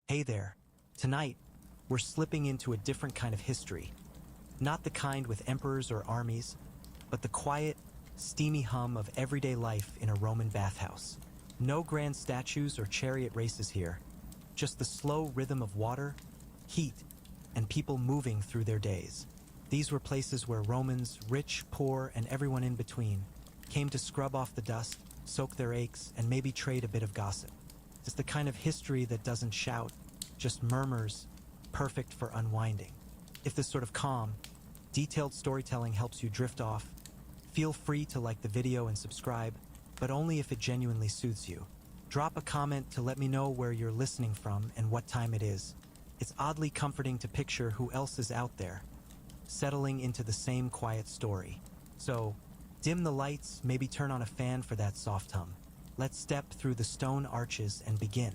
Hey there. Tonight, we're slipping into a different kind of history. Not the kind with emperors or armies, but the quiet, steamy hum of everyday life in a Roman bathhouse. No grand statues or chariot races here, just the slow rhythm of water, heat, and people moving through their days. These were places where Romans, rich, poor, and everyone in between, came to scrub off the dust, soak their aches, and maybe trade a bit of gossip. It's the kind of history that doesn't shout, just murmurs, perfect for unwinding. If this sort of calm, detailed storytelling helps you drift off, feel free to like the video and subscribe, but only if it genuinely suits you. Drop a comment to let me know where you're listening from and what time it is. It's oddly comforting to picture who else is out there, settling into the same quiet story. So, dim the lights, maybe turn on a fan for that soft hum. Let's step through the stone arches and begin.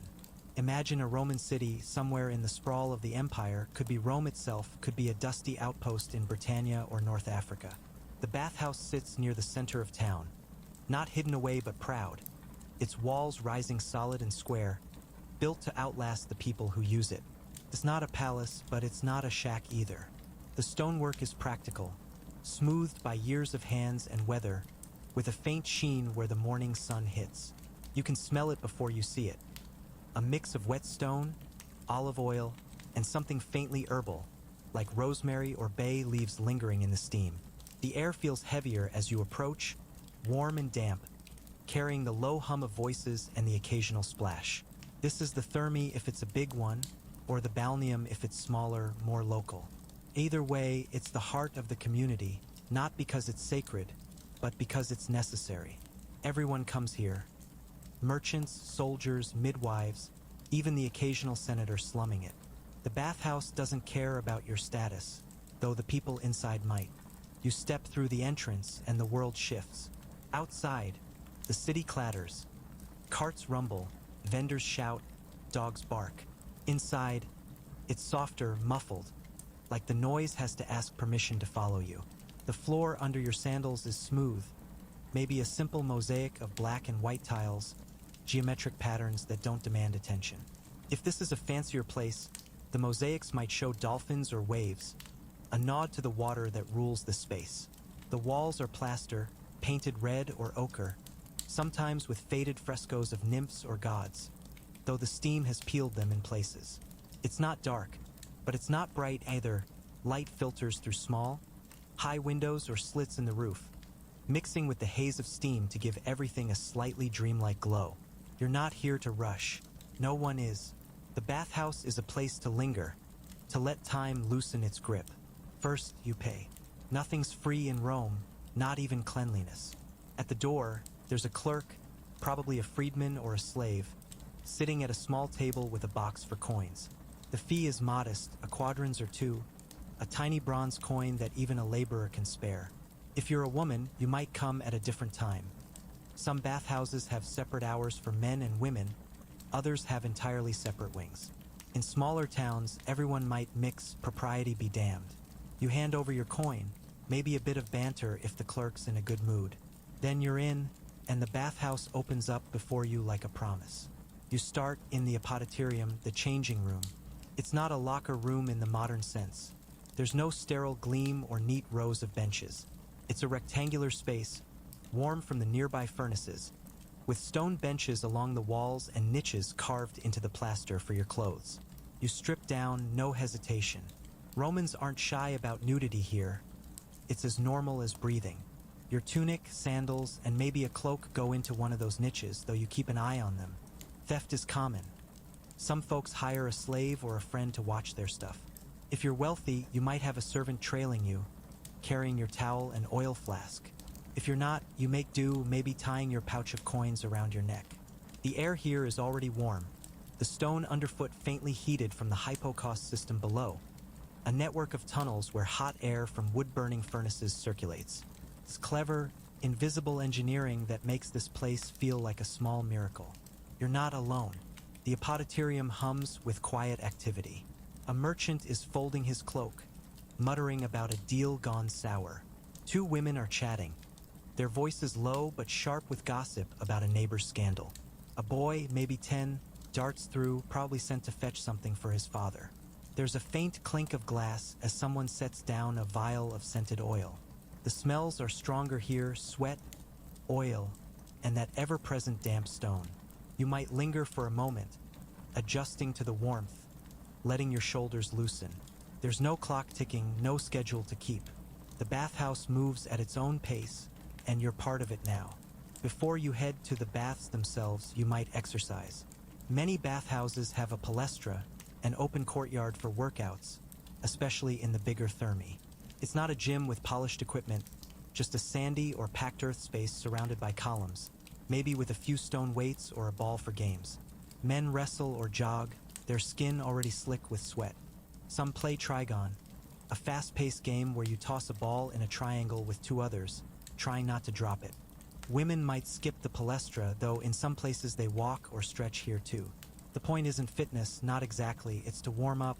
Imagine a Roman city somewhere in the sprawl of the empire. Could be Rome itself, could be a dusty outpost in Britannia or North Africa. The bathhouse sits near the center of town, not hidden away but proud, its walls rising solid and square, built to outlast the people who use it. It's not a palace, but it's not a shack either. The stonework is practical, smoothed by years of hands and weather, with a faint sheen where the morning sun hits. You can smell it before you see it. A mix of wet stone, olive oil, and something faintly herbal, like rosemary or bay leaves lingering in the steam. The air feels heavier as you approach, warm and damp, carrying the low hum of voices and the occasional splash. This is the thermi if it's a big one, or the balneum if it's smaller, more local. Either way, it's the heart of the community, not because it's sacred, but because it's necessary. Everyone comes here. Merchants, soldiers, midwives, even the occasional senator slumming it. The bathhouse doesn't care about your status, though the people inside might. You step through the entrance and the world shifts. Outside, the city clatters. Carts rumble, vendors shout, dogs bark. Inside, it's softer, muffled, like the noise has to ask permission to follow you. The floor under your sandals is smooth, maybe a simple mosaic of black and white tiles, geometric patterns that don't demand attention. If this is a fancier place, the mosaics might show dolphins or waves, a nod to the water that rules the space. The walls are plaster, painted red or ochre, sometimes with faded frescoes of nymphs or gods, though the steam has peeled them in places. It's not dark, but it's not bright either. Light filters through small, high windows or slits in the roof, mixing with the haze of steam to give everything a slightly dreamlike glow. You're not here to rush. No one is. The bathhouse is a place to linger, to let time loosen its grip. First, you pay. Nothing's free in Rome, not even cleanliness. At the door, there's a clerk, probably a freedman or a slave, sitting at a small table with a box for coins. The fee is modest, a quadrans or two, a tiny bronze coin that even a laborer can spare. If you're a woman, you might come at a different time. Some bathhouses have separate hours for men and women, others have entirely separate wings. In smaller towns, everyone might mix, propriety be damned. You hand over your coin, maybe a bit of banter if the clerk's in a good mood. Then you're in, and the bathhouse opens up before you like a promise. You start in the tepidarium, the changing room. It's not a locker room in the modern sense. There's no sterile gleam or neat rows of benches. It's a rectangular space, warm from the nearby furnaces, with stone benches along the walls and niches carved into the plaster for your clothes. You strip down, no hesitation. Romans aren't shy about nudity here. It's as normal as breathing. Your tunic, sandals, and maybe a cloak go into one of those niches, though you keep an eye on them. Theft is common. Some folks hire a slave or a friend to watch their stuff. If you're wealthy, you might have a servant trailing you, carrying your towel and oil flask. If you're not, you make do, maybe tying your pouch of coins around your neck. The air here is already warm, the stone underfoot faintly heated from the hypocaust system below, a network of tunnels where hot air from wood-burning furnaces circulates. It's clever, invisible engineering that makes this place feel like a small miracle. You're not alone. The tepidarium hums with quiet activity. A merchant is folding his cloak, muttering about a deal gone sour. Two women are chatting, their voices low but sharp with gossip about a neighbor's scandal. A boy, maybe 10, darts through, probably sent to fetch something for his father. There's a faint clink of glass as someone sets down a vial of scented oil. The smells are stronger here: sweat, oil, and that ever-present damp stone. You might linger for a moment, adjusting to the warmth, letting your shoulders loosen. There's no clock ticking, no schedule to keep. The bathhouse moves at its own pace, and you're part of it now. Before you head to the baths themselves, you might exercise. Many bathhouses have a palestra, an open courtyard for workouts, especially in the bigger thermi. It's not a gym with polished equipment, just a sandy or packed earth space surrounded by columns, maybe with a few stone weights or a ball for games. Men wrestle or jog, their skin already slick with sweat. Some play trigon, a fast-paced game where you toss a ball in a triangle with two others, trying not to drop it. Women might skip the palestra, though in some places they walk or stretch here too. The point isn't fitness, not exactly. It's to warm up,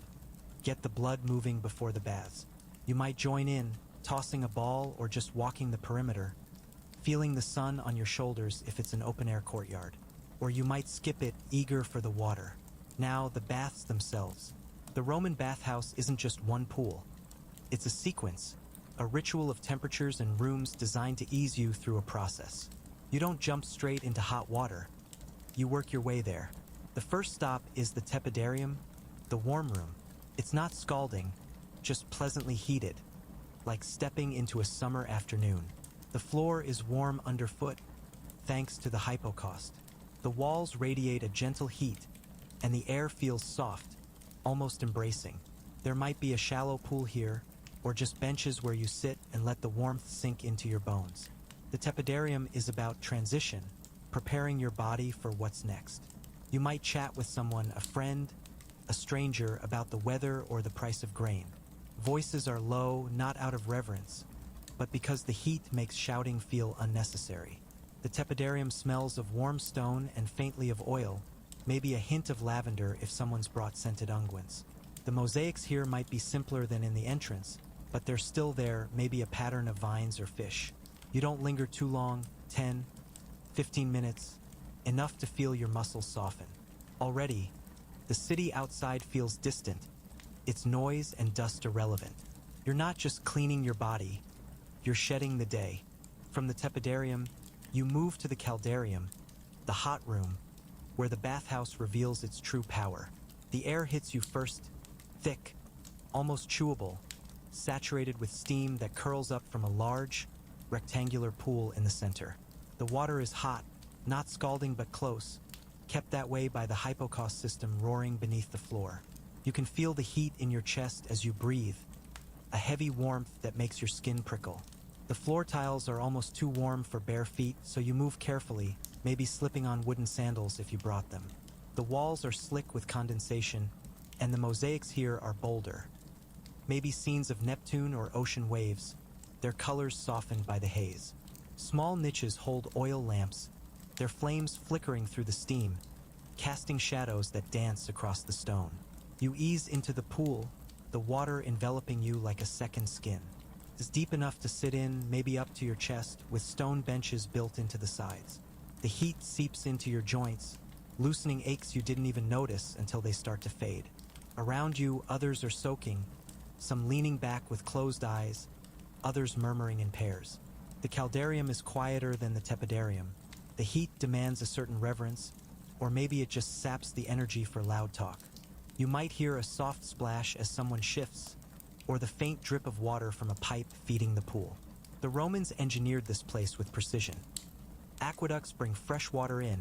get the blood moving before the baths. You might join in, tossing a ball or just walking the perimeter, feeling the sun on your shoulders if it's an open-air courtyard. Or you might skip it, eager for the water. Now, the baths themselves. The Roman bathhouse isn't just one pool. It's a sequence, a ritual of temperatures and rooms designed to ease you through a process. You don't jump straight into hot water. You work your way there. The first stop is the tepidarium, the warm room. It's not scalding, just pleasantly heated, like stepping into a summer afternoon. The floor is warm underfoot, thanks to the hypocaust. The walls radiate a gentle heat, and the air feels soft, almost embracing. There might be a shallow pool here, or just benches where you sit and let the warmth sink into your bones. The tepidarium is about transition, preparing your body for what's next. You might chat with someone, a friend, a stranger, about the weather or the price of grain. Voices are low, not out of reverence, but because the heat makes shouting feel unnecessary. The tepidarium smells of warm stone and faintly of oil, maybe a hint of lavender if someone's brought scented unguents. The mosaics here might be simpler than in the entrance, but they're still there, maybe a pattern of vines or fish. You don't linger too long, 10, 15 minutes, enough to feel your muscles soften. Already, the city outside feels distant, its noise and dust irrelevant. You're not just cleaning your body, you're shedding the day. From the tepidarium, you move to the caldarium, the hot room, where the bathhouse reveals its true power. The air hits you first, thick, almost chewable, saturated with steam that curls up from a large, rectangular pool in the center. The water is hot, not scalding but close, kept that way by the hypocaust system roaring beneath the floor. You can feel the heat in your chest as you breathe, a heavy warmth that makes your skin prickle. The floor tiles are almost too warm for bare feet, so you move carefully, maybe slipping on wooden sandals if you brought them. The walls are slick with condensation, and the mosaics here are bolder. Maybe scenes of Neptune or ocean waves, their colors softened by the haze. Small niches hold oil lamps, their flames flickering through the steam, casting shadows that dance across the stone. You ease into the pool, the water enveloping you like a second skin. It's deep enough to sit in, maybe up to your chest, with stone benches built into the sides. The heat seeps into your joints, loosening aches you didn't even notice until they start to fade. Around you, others are soaking, some leaning back with closed eyes, others murmuring in pairs. The caldarium is quieter than the tepidarium. The heat demands a certain reverence, or maybe it just saps the energy for loud talk. You might hear a soft splash as someone shifts, or the faint drip of water from a pipe feeding the pool. The Romans engineered this place with precision. Aqueducts bring fresh water in,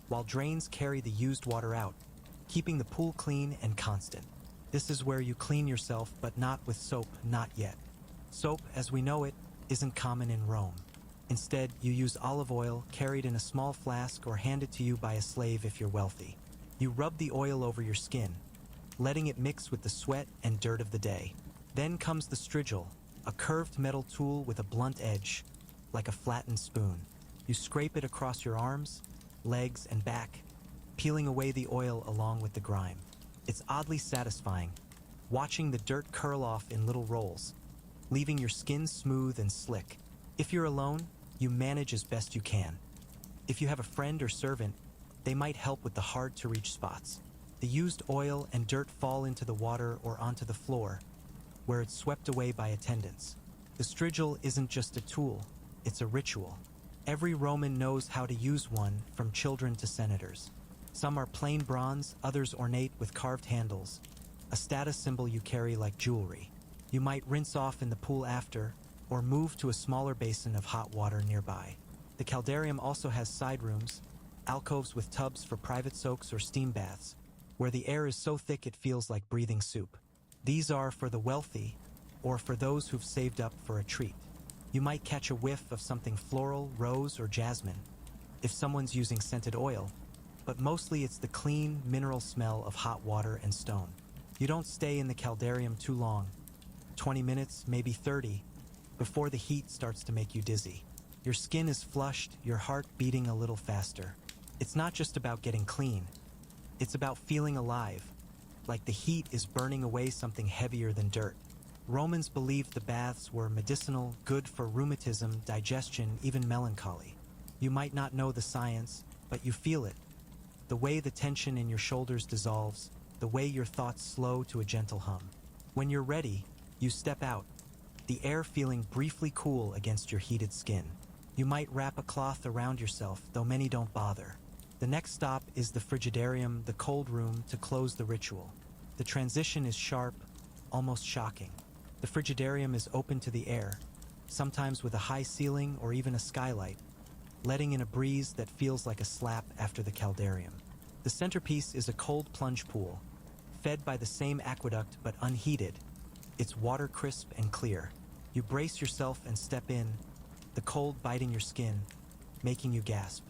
while drains carry the used water out, keeping the pool clean and constant. This is where you clean yourself, but not with soap, not yet. Soap, as we know it, isn't common in Rome. Instead, you use olive oil carried in a small flask or handed to you by a slave if you're wealthy. You rub the oil over your skin, letting it mix with the sweat and dirt of the day. Then comes the strigil, a curved metal tool with a blunt edge, like a flattened spoon. You scrape it across your arms, legs, and back, peeling away the oil along with the grime. It's oddly satisfying, watching the dirt curl off in little rolls, leaving your skin smooth and slick. If you're alone, you manage as best you can. If you have a friend or servant, They might help with the hard-to-reach spots. The used oil and dirt fall into the water or onto the floor, where it's swept away by attendants. The strigil isn't just a tool, it's a ritual. Every Roman knows how to use one, from children to senators. Some are plain bronze, others ornate with carved handles, a status symbol you carry like jewelry. You might rinse off in the pool after, or move to a smaller basin of hot water nearby. The caldarium also has side rooms, alcoves with tubs for private soaks or steam baths, where the air is so thick it feels like breathing soup. These are for the wealthy, or for those who've saved up for a treat. You might catch a whiff of something floral, rose, or jasmine, if someone's using scented oil, but mostly it's the clean, mineral smell of hot water and stone. You don't stay in the caldarium too long, 20 minutes, maybe 30, before the heat starts to make you dizzy. Your skin is flushed, your heart beating a little faster. It's not just about getting clean, it's about feeling alive, like the heat is burning away something heavier than dirt. Romans believed the baths were medicinal, good for rheumatism, digestion, even melancholy. You might not know the science, but you feel it. The way the tension in your shoulders dissolves, the way your thoughts slow to a gentle hum. When you're ready, you step out, the air feeling briefly cool against your heated skin. You might wrap a cloth around yourself, though many don't bother. The next stop is the frigidarium, the cold room, to close the ritual. The transition is sharp, almost shocking. The frigidarium is open to the air, sometimes with a high ceiling or even a skylight, letting in a breeze that feels like a slap after the caldarium. The centerpiece is a cold plunge pool, fed by the same aqueduct but unheated. It's water crisp and clear. You brace yourself and step in, the cold biting your skin, making you gasp.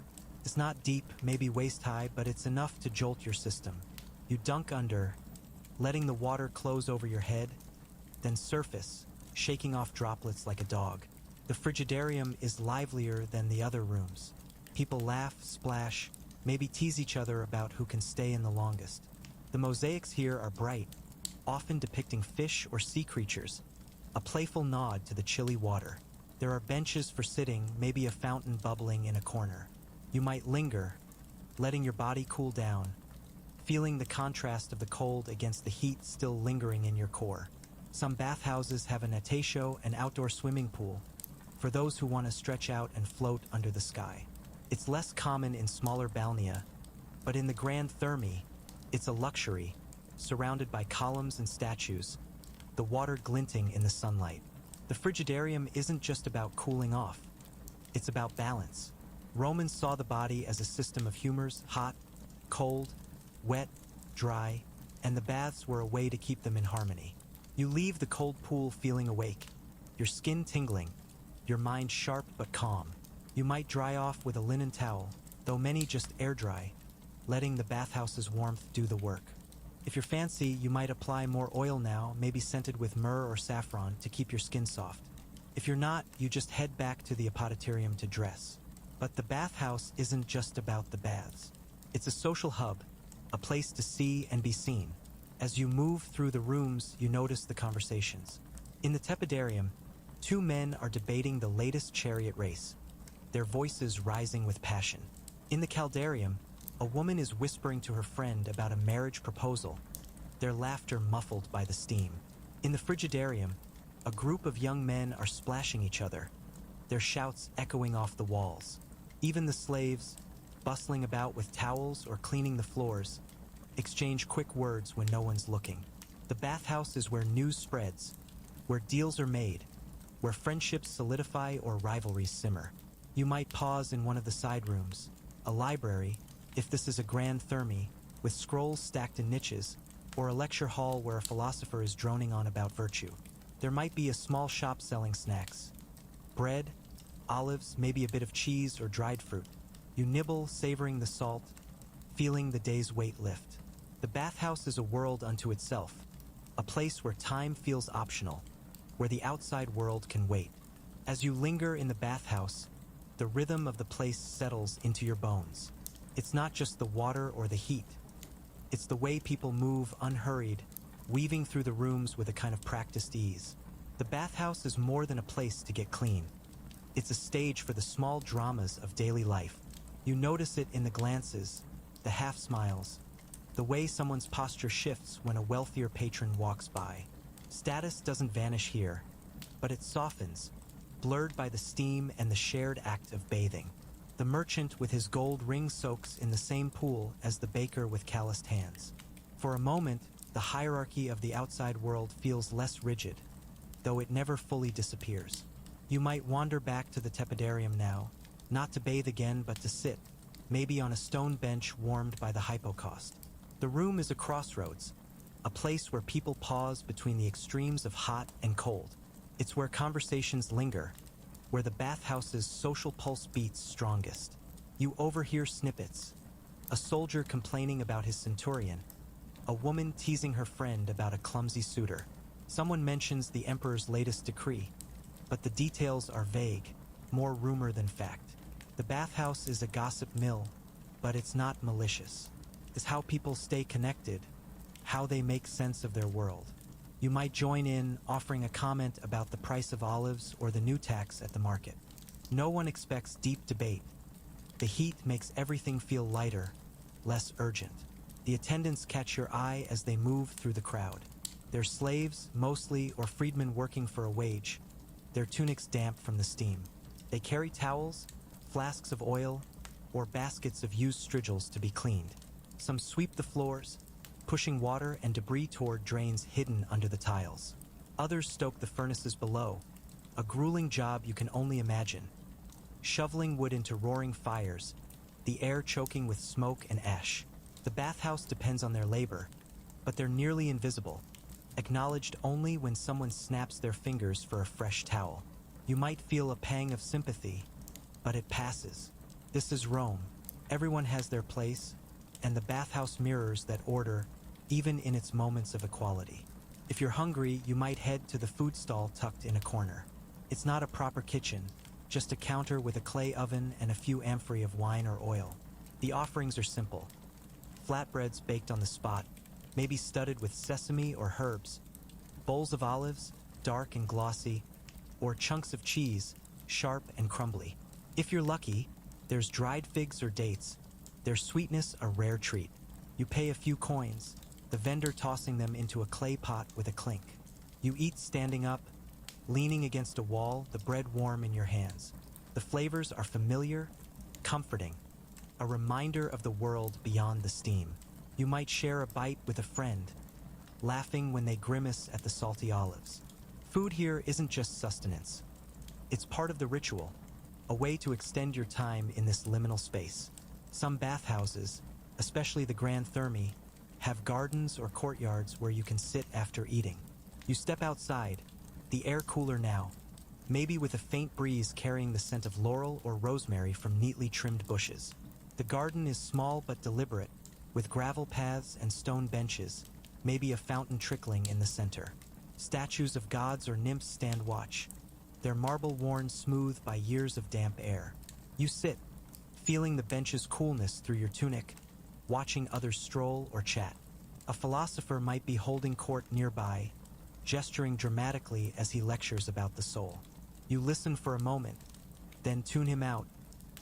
It's not deep, maybe waist-high, but it's enough to jolt your system. You dunk under, letting the water close over your head, then surface, shaking off droplets like a dog. The frigidarium is livelier than the other rooms. People laugh, splash, maybe tease each other about who can stay in the longest. The mosaics here are bright, often depicting fish or sea creatures, a playful nod to the chilly water. There are benches for sitting, maybe a fountain bubbling in a corner. You might linger, letting your body cool down, feeling the contrast of the cold against the heat still lingering in your core. Some bathhouses have a natatio, an outdoor swimming pool, for those who want to stretch out and float under the sky. It's less common in smaller balnea, but in the Grand Thermae, it's a luxury, surrounded by columns and statues, the water glinting in the sunlight. The frigidarium isn't just about cooling off, it's about balance. Romans saw the body as a system of humors, hot, cold, wet, dry, and the baths were a way to keep them in harmony. You leave the cold pool feeling awake, your skin tingling, your mind sharp but calm. You might dry off with a linen towel, though many just air dry, letting the bathhouse's warmth do the work. If you're fancy, you might apply more oil now, maybe scented with myrrh or saffron to keep your skin soft. If you're not, you just head back to the apoditerium to dress. But the bathhouse isn't just about the baths. It's a social hub, a place to see and be seen. As you move through the rooms, you notice the conversations. In the tepidarium, two men are debating the latest chariot race, their voices rising with passion. In the caldarium, a woman is whispering to her friend about a marriage proposal, their laughter muffled by the steam. In the frigidarium, a group of young men are splashing each other, their shouts echoing off the walls. Even the slaves, bustling about with towels or cleaning the floors, exchange quick words when no one's looking. The bathhouse is where news spreads, where deals are made, where friendships solidify or rivalries simmer. You might pause in one of the side rooms, a library, if this is a Grand Thermae, with scrolls stacked in niches, or a lecture hall where a philosopher is droning on about virtue. There might be a small shop selling snacks, bread, olives, maybe a bit of cheese or dried fruit. You nibble, savoring the salt, feeling the day's weight lift. The bathhouse is a world unto itself, a place where time feels optional, where the outside world can wait. As you linger in the bathhouse, the rhythm of the place settles into your bones. It's not just the water or the heat. It's the way people move unhurried, weaving through the rooms with a kind of practiced ease. The bathhouse is more than a place to get clean. It's a stage for the small dramas of daily life. You notice it in the glances, the half smiles, the way someone's posture shifts when a wealthier patron walks by. Status doesn't vanish here, but it softens, blurred by the steam and the shared act of bathing. The merchant with his gold ring soaks in the same pool as the baker with calloused hands. For a moment, the hierarchy of the outside world feels less rigid, though it never fully disappears. You might wander back to the tepidarium now, not to bathe again but to sit, maybe on a stone bench warmed by the hypocaust. The room is a crossroads, a place where people pause between the extremes of hot and cold. It's where conversations linger, where the bathhouse's social pulse beats strongest. You overhear snippets, a soldier complaining about his centurion, a woman teasing her friend about a clumsy suitor. Someone mentions the emperor's latest decree, but the details are vague, more rumor than fact. The bathhouse is a gossip mill, but it's not malicious. It's how people stay connected, how they make sense of their world. You might join in, offering a comment about the price of olives or the new tax at the market. No one expects deep debate. The heat makes everything feel lighter, less urgent. The attendants catch your eye as they move through the crowd. They're slaves, mostly, or freedmen working for a wage, their tunics damp from the steam. They carry towels, flasks of oil, or baskets of used strigils to be cleaned. Some sweep the floors, pushing water and debris toward drains hidden under the tiles. Others stoke the furnaces below, a grueling job you can only imagine. Shoveling wood into roaring fires, the air choking with smoke and ash. The bathhouse depends on their labor, but they're nearly invisible, acknowledged only when someone snaps their fingers for a fresh towel. You might feel a pang of sympathy, but it passes. This is Rome. Everyone has their place, and the bathhouse mirrors that order, even in its moments of equality. If you're hungry, you might head to the food stall tucked in a corner. It's not a proper kitchen, just a counter with a clay oven and a few amphorae of wine or oil. The offerings are simple. Flatbreads baked on the spot, maybe studded with sesame or herbs, bowls of olives, dark and glossy, or chunks of cheese, sharp and crumbly. If you're lucky, there's dried figs or dates, their sweetness a rare treat. You pay a few coins, the vendor tossing them into a clay pot with a clink. You eat standing up, leaning against a wall, the bread warm in your hands. The flavors are familiar, comforting, a reminder of the world beyond the steam. You might share a bite with a friend, laughing when they grimace at the salty olives. Food here isn't just sustenance. It's part of the ritual, a way to extend your time in this liminal space. Some bathhouses, especially the Grand Thermi, have gardens or courtyards where you can sit after eating. You step outside, the air cooler now, maybe with a faint breeze carrying the scent of laurel or rosemary from neatly trimmed bushes. The garden is small but deliberate, with gravel paths and stone benches, maybe a fountain trickling in the center. Statues of gods or nymphs stand watch, their marble worn smooth by years of damp air. You sit, feeling the bench's coolness through your tunic, watching others stroll or chat. A philosopher might be holding court nearby, gesturing dramatically as he lectures about the soul. You listen for a moment, then tune him out,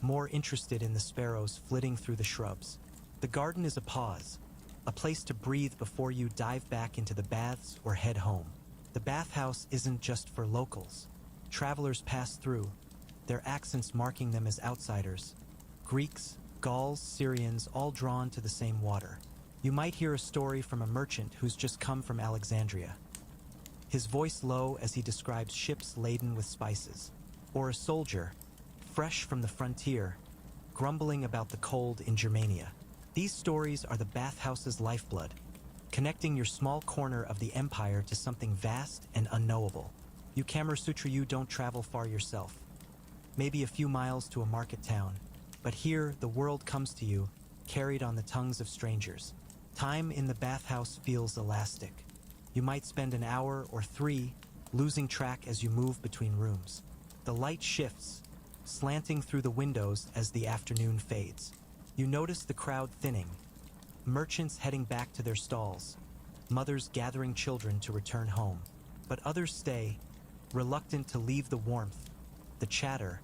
more interested in the sparrows flitting through the shrubs. The garden is a pause, a place to breathe before you dive back into the baths or head home. The bathhouse isn't just for locals. Travelers pass through, their accents marking them as outsiders. Greeks, Gauls, Syrians, all drawn to the same water. You might hear a story from a merchant who's just come from Alexandria, his voice low as he describes ships laden with spices. Or a soldier, fresh from the frontier, grumbling about the cold in Germania. These stories are the bathhouse's lifeblood, connecting your small corner of the empire to something vast and unknowable. You Kamarasutriyu don't travel far yourself, maybe a few miles to a market town, but here the world comes to you, carried on the tongues of strangers. Time in the bathhouse feels elastic. You might spend an hour or 3, losing track as you move between rooms. The light shifts, slanting through the windows as the afternoon fades. You notice the crowd thinning, merchants heading back to their stalls, mothers gathering children to return home. But others stay, reluctant to leave the warmth, the chatter,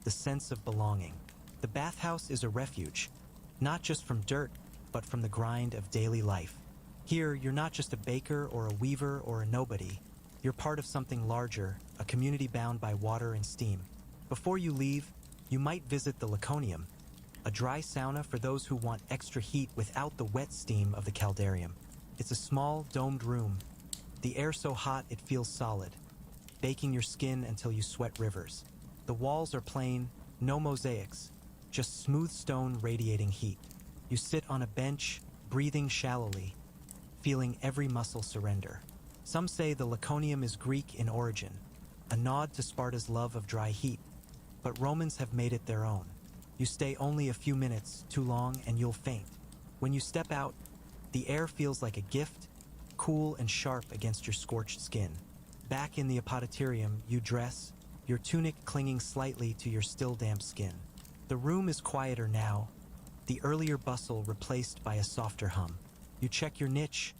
the sense of belonging. The bathhouse is a refuge, not just from dirt, but from the grind of daily life. Here, you're not just a baker or a weaver or a nobody. You're part of something larger, a community bound by water and steam. Before you leave, you might visit the Laconium, a dry sauna for those who want extra heat without the wet steam of the caldarium. It's a small, domed room. The air so hot it feels solid, baking your skin until you sweat rivers. The walls are plain, no mosaics, just smooth stone radiating heat. You sit on a bench, breathing shallowly, feeling every muscle surrender. Some say the Laconium is Greek in origin, a nod to Sparta's love of dry heat, but Romans have made it their own. You stay only a few minutes, too long, and you'll faint. When you step out, the air feels like a gift, cool and sharp against your scorched skin. Back in the apoditerium, you dress, your tunic clinging slightly to your still damp skin. The room is quieter now, the earlier bustle replaced by a softer hum. You check your niche,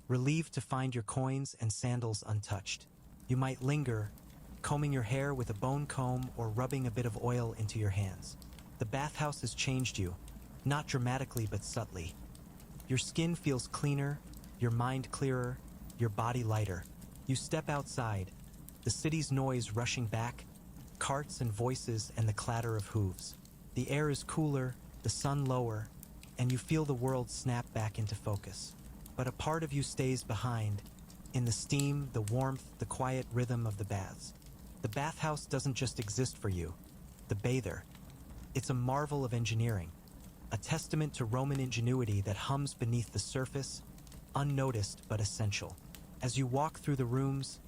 relieved to find your coins and sandals untouched. You might linger, combing your hair with a bone comb or rubbing a bit of oil into your hands. The bathhouse has changed you, not dramatically but subtly. Your skin feels cleaner, your mind clearer, your body lighter. You step outside, the city's noise rushing back, carts and voices and the clatter of hooves. The air is cooler, the sun lower, and you feel the world snap back into focus. But a part of you stays behind, in the steam, the warmth, the quiet rhythm of the baths. The bathhouse doesn't just exist for you, the bather. It's a marvel of engineering, a testament to Roman ingenuity that hums beneath the surface, unnoticed but essential. As you walk through the rooms,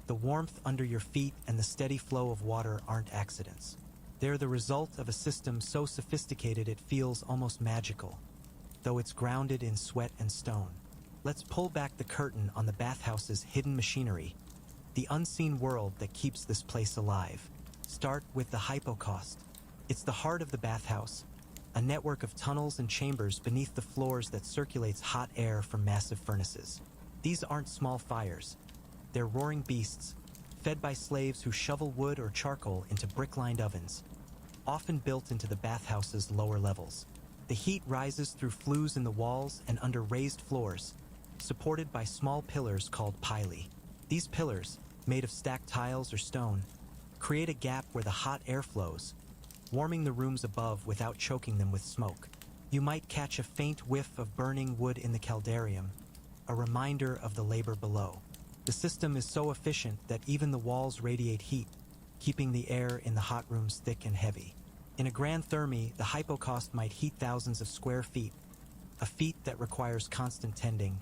the warmth under your feet and the steady flow of water aren't accidents. They're the result of a system so sophisticated it feels almost magical, though it's grounded in sweat and stone. Let's pull back the curtain on the bathhouse's hidden machinery, the unseen world that keeps this place alive. Start with the hypocaust. It's the heart of the bathhouse, a network of tunnels and chambers beneath the floors that circulates hot air from massive furnaces. These aren't small fires. They're roaring beasts, fed by slaves who shovel wood or charcoal into brick-lined ovens, often built into the bathhouse's lower levels. The heat rises through flues in the walls and under raised floors, supported by small pillars called pili. These pillars, made of stacked tiles or stone, create a gap where the hot air flows, warming the rooms above without choking them with smoke. You might catch a faint whiff of burning wood in the caldarium, a reminder of the labor below. The system is so efficient that even the walls radiate heat, keeping the air in the hot rooms thick and heavy. In a grand thermi, the hypocaust might heat thousands of square feet, a feat that requires constant tending.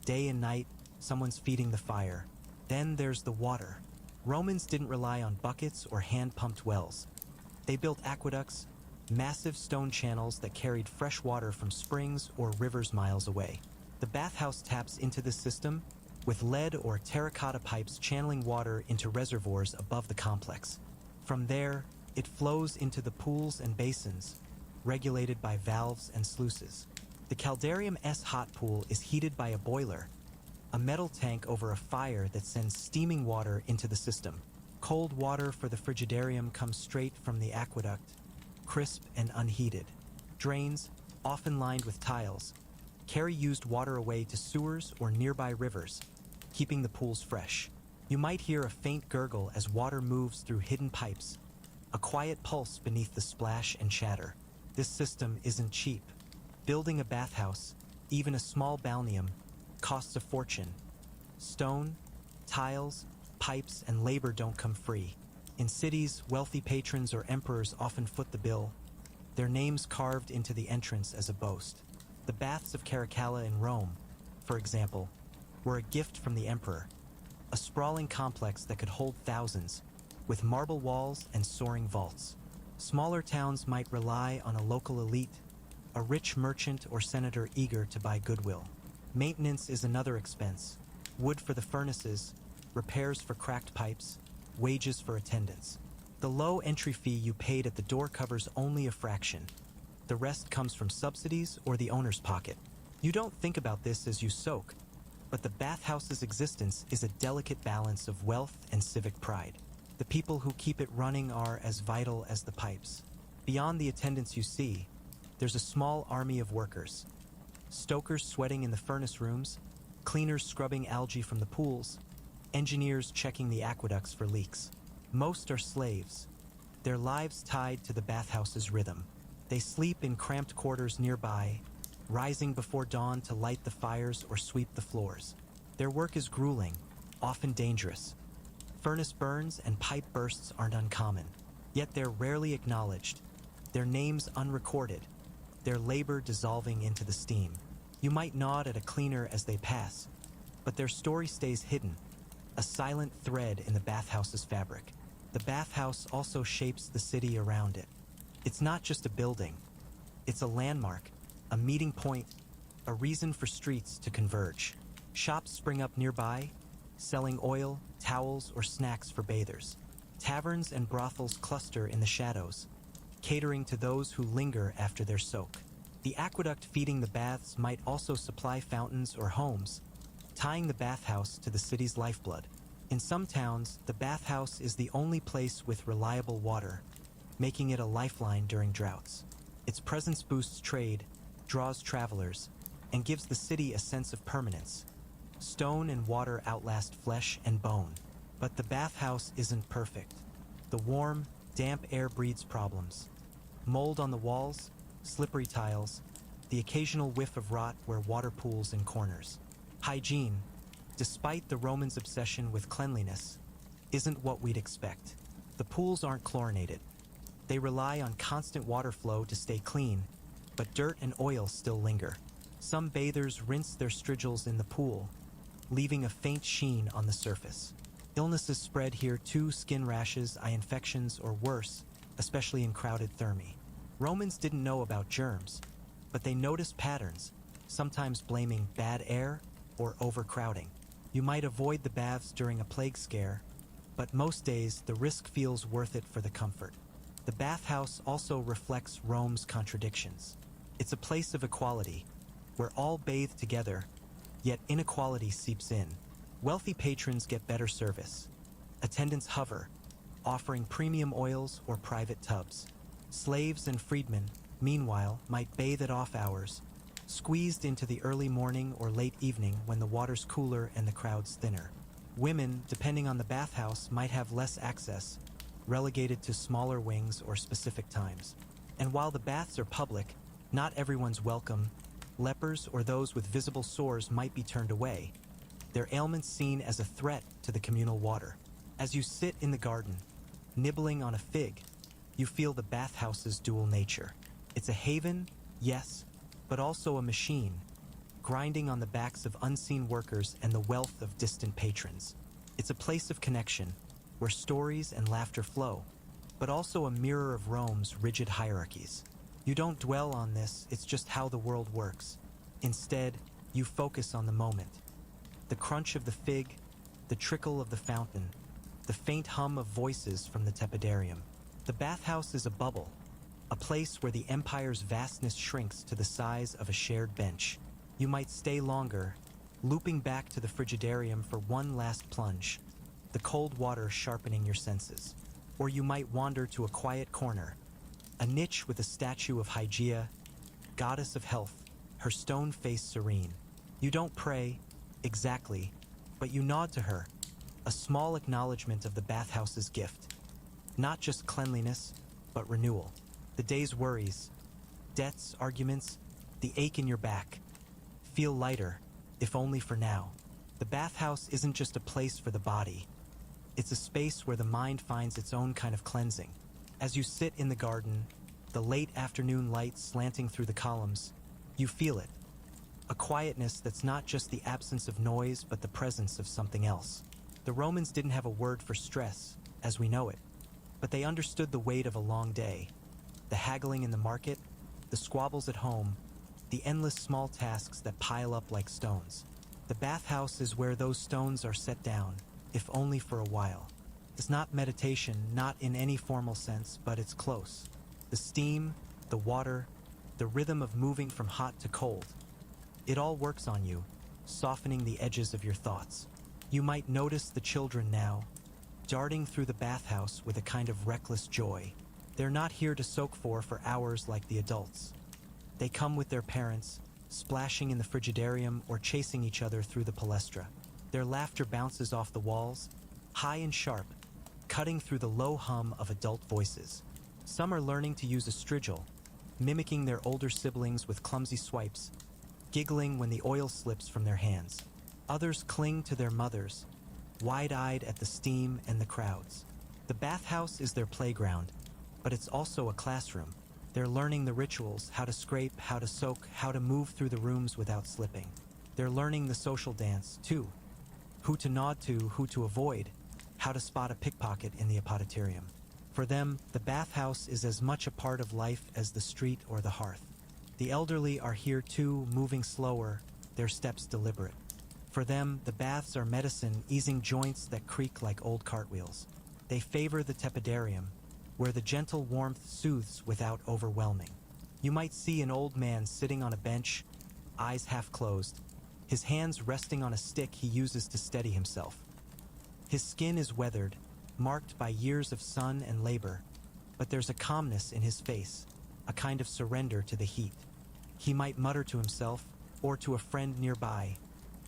Day and night, someone's feeding the fire. Then there's the water. Romans didn't rely on buckets or hand-pumped wells. They built aqueducts, massive stone channels that carried fresh water from springs or rivers miles away. The bathhouse taps into this system, with lead or terracotta pipes channeling water into reservoirs above the complex. From there, it flows into the pools and basins, regulated by valves and sluices. The caldarium-S hot pool is heated by a boiler, a metal tank over a fire that sends steaming water into the system. Cold water for the frigidarium comes straight from the aqueduct, crisp and unheated. Drains, often lined with tiles, carry used water away to sewers or nearby rivers, keeping the pools fresh. You might hear a faint gurgle as water moves through hidden pipes, a quiet pulse beneath the splash and chatter. This system isn't cheap. Building a bathhouse, even a small balneum, costs a fortune. Stone, tiles, pipes, and labor don't come free. In cities, wealthy patrons or emperors often foot the bill, their names carved into the entrance as a boast. The baths of Caracalla in Rome, for example, were a gift from the emperor, a sprawling complex that could hold thousands, with marble walls and soaring vaults. Smaller towns might rely on a local elite, a rich merchant or senator eager to buy goodwill. Maintenance is another expense. Wood for the furnaces, repairs for cracked pipes, wages for attendants. The low entry fee you paid at the door covers only a fraction. The rest comes from subsidies or the owner's pocket. You don't think about this as you soak, but the bathhouse's existence is a delicate balance of wealth and civic pride. The people who keep it running are as vital as the pipes. Beyond the attendants you see, there's a small army of workers. Stokers sweating in the furnace rooms, cleaners scrubbing algae from the pools, engineers checking the aqueducts for leaks. Most are slaves, their lives tied to the bathhouse's rhythm. They sleep in cramped quarters nearby, rising before dawn to light the fires or sweep the floors. Their work is grueling, often dangerous. Furnace burns and pipe bursts aren't uncommon, yet they're rarely acknowledged, their names unrecorded, their labor dissolving into the steam. You might nod at a cleaner as they pass, but their story stays hidden, a silent thread in the bathhouse's fabric. The bathhouse also shapes the city around it. It's not just a building, it's a landmark, a meeting point, a reason for streets to converge. Shops spring up nearby, selling oil, towels, or snacks for bathers. Taverns and brothels cluster in the shadows, catering to those who linger after their soak. The aqueduct feeding the baths might also supply fountains or homes, tying the bathhouse to the city's lifeblood. In some towns, the bathhouse is the only place with reliable water, making it a lifeline during droughts. Its presence boosts trade, draws travelers, and gives the city a sense of permanence. Stone and water outlast flesh and bone. But the bathhouse isn't perfect. The warm, damp air breeds problems. Mold on the walls, slippery tiles, the occasional whiff of rot where water pools in corners. Hygiene, despite the Romans' obsession with cleanliness, isn't what we'd expect. The pools aren't chlorinated. They rely on constant water flow to stay clean, but dirt and oil still linger. Some bathers rinse their strigils in the pool, leaving a faint sheen on the surface. Illnesses spread here too: skin rashes, eye infections, or worse, especially in crowded thermi. Romans didn't know about germs, but they noticed patterns, sometimes blaming bad air or overcrowding. You might avoid the baths during a plague scare, but most days the risk feels worth it for the comfort. The bathhouse also reflects Rome's contradictions. It's a place of equality, where all bathe together, yet inequality seeps in. Wealthy patrons get better service. Attendants hover, offering premium oils or private tubs. Slaves and freedmen, meanwhile, might bathe at off hours, squeezed into the early morning or late evening when the water's cooler and the crowd's thinner. Women, depending on the bathhouse, might have less access, relegated to smaller wings or specific times. And while the baths are public, not everyone's welcome. Lepers or those with visible sores might be turned away, their ailments seen as a threat to the communal water. As you sit in the garden, nibbling on a fig, you feel the bathhouse's dual nature. It's a haven, yes, but also a machine, grinding on the backs of unseen workers and the wealth of distant patrons. It's a place of connection, where stories and laughter flow, but also a mirror of Rome's rigid hierarchies. You don't dwell on this, it's just how the world works. Instead, you focus on the moment. The crunch of the fig, the trickle of the fountain, the faint hum of voices from the tepidarium. The bathhouse is a bubble, a place where the empire's vastness shrinks to the size of a shared bench. You might stay longer, looping back to the frigidarium for one last plunge, the cold water sharpening your senses. Or you might wander to a quiet corner, a niche with a statue of Hygeia, goddess of health, her stone face serene. You don't pray, exactly, but you nod to her, a small acknowledgement of the bathhouse's gift. Not just cleanliness, but renewal. The day's worries, debts, arguments, the ache in your back, feel lighter, if only for now. The bathhouse isn't just a place for the body. It's a space where the mind finds its own kind of cleansing. As you sit in the garden, the late afternoon light slanting through the columns, you feel it. A quietness that's not just the absence of noise, but the presence of something else. The Romans didn't have a word for stress, as we know it, but they understood the weight of a long day. The haggling in the market, the squabbles at home, the endless small tasks that pile up like stones. The bathhouse is where those stones are set down, if only for a while. It's not meditation, not in any formal sense, but it's close. The steam, the water, the rhythm of moving from hot to cold. It all works on you, softening the edges of your thoughts. You might notice the children now, darting through the bathhouse with a kind of reckless joy. They're not here to soak for hours like the adults. They come with their parents, splashing in the frigidarium or chasing each other through the palestra. Their laughter bounces off the walls, high and sharp, cutting through the low hum of adult voices. Some are learning to use a strigil, mimicking their older siblings with clumsy swipes, giggling when the oil slips from their hands. Others cling to their mothers, wide-eyed at the steam and the crowds. The bathhouse is their playground, but it's also a classroom. They're learning the rituals, how to scrape, how to soak, how to move through the rooms without slipping. They're learning the social dance, too. Who to nod to, who to avoid, how to spot a pickpocket in the apotitarium. For them, the bathhouse is as much a part of life as the street or the hearth. The elderly are here too, moving slower, their steps deliberate. For them, the baths are medicine, easing joints that creak like old cartwheels. They favor the tepidarium, where the gentle warmth soothes without overwhelming. You might see an old man sitting on a bench, eyes half closed, his hands resting on a stick he uses to steady himself. His skin is weathered, marked by years of sun and labor, but there's a calmness in his face, a kind of surrender to the heat. He might mutter to himself, or to a friend nearby,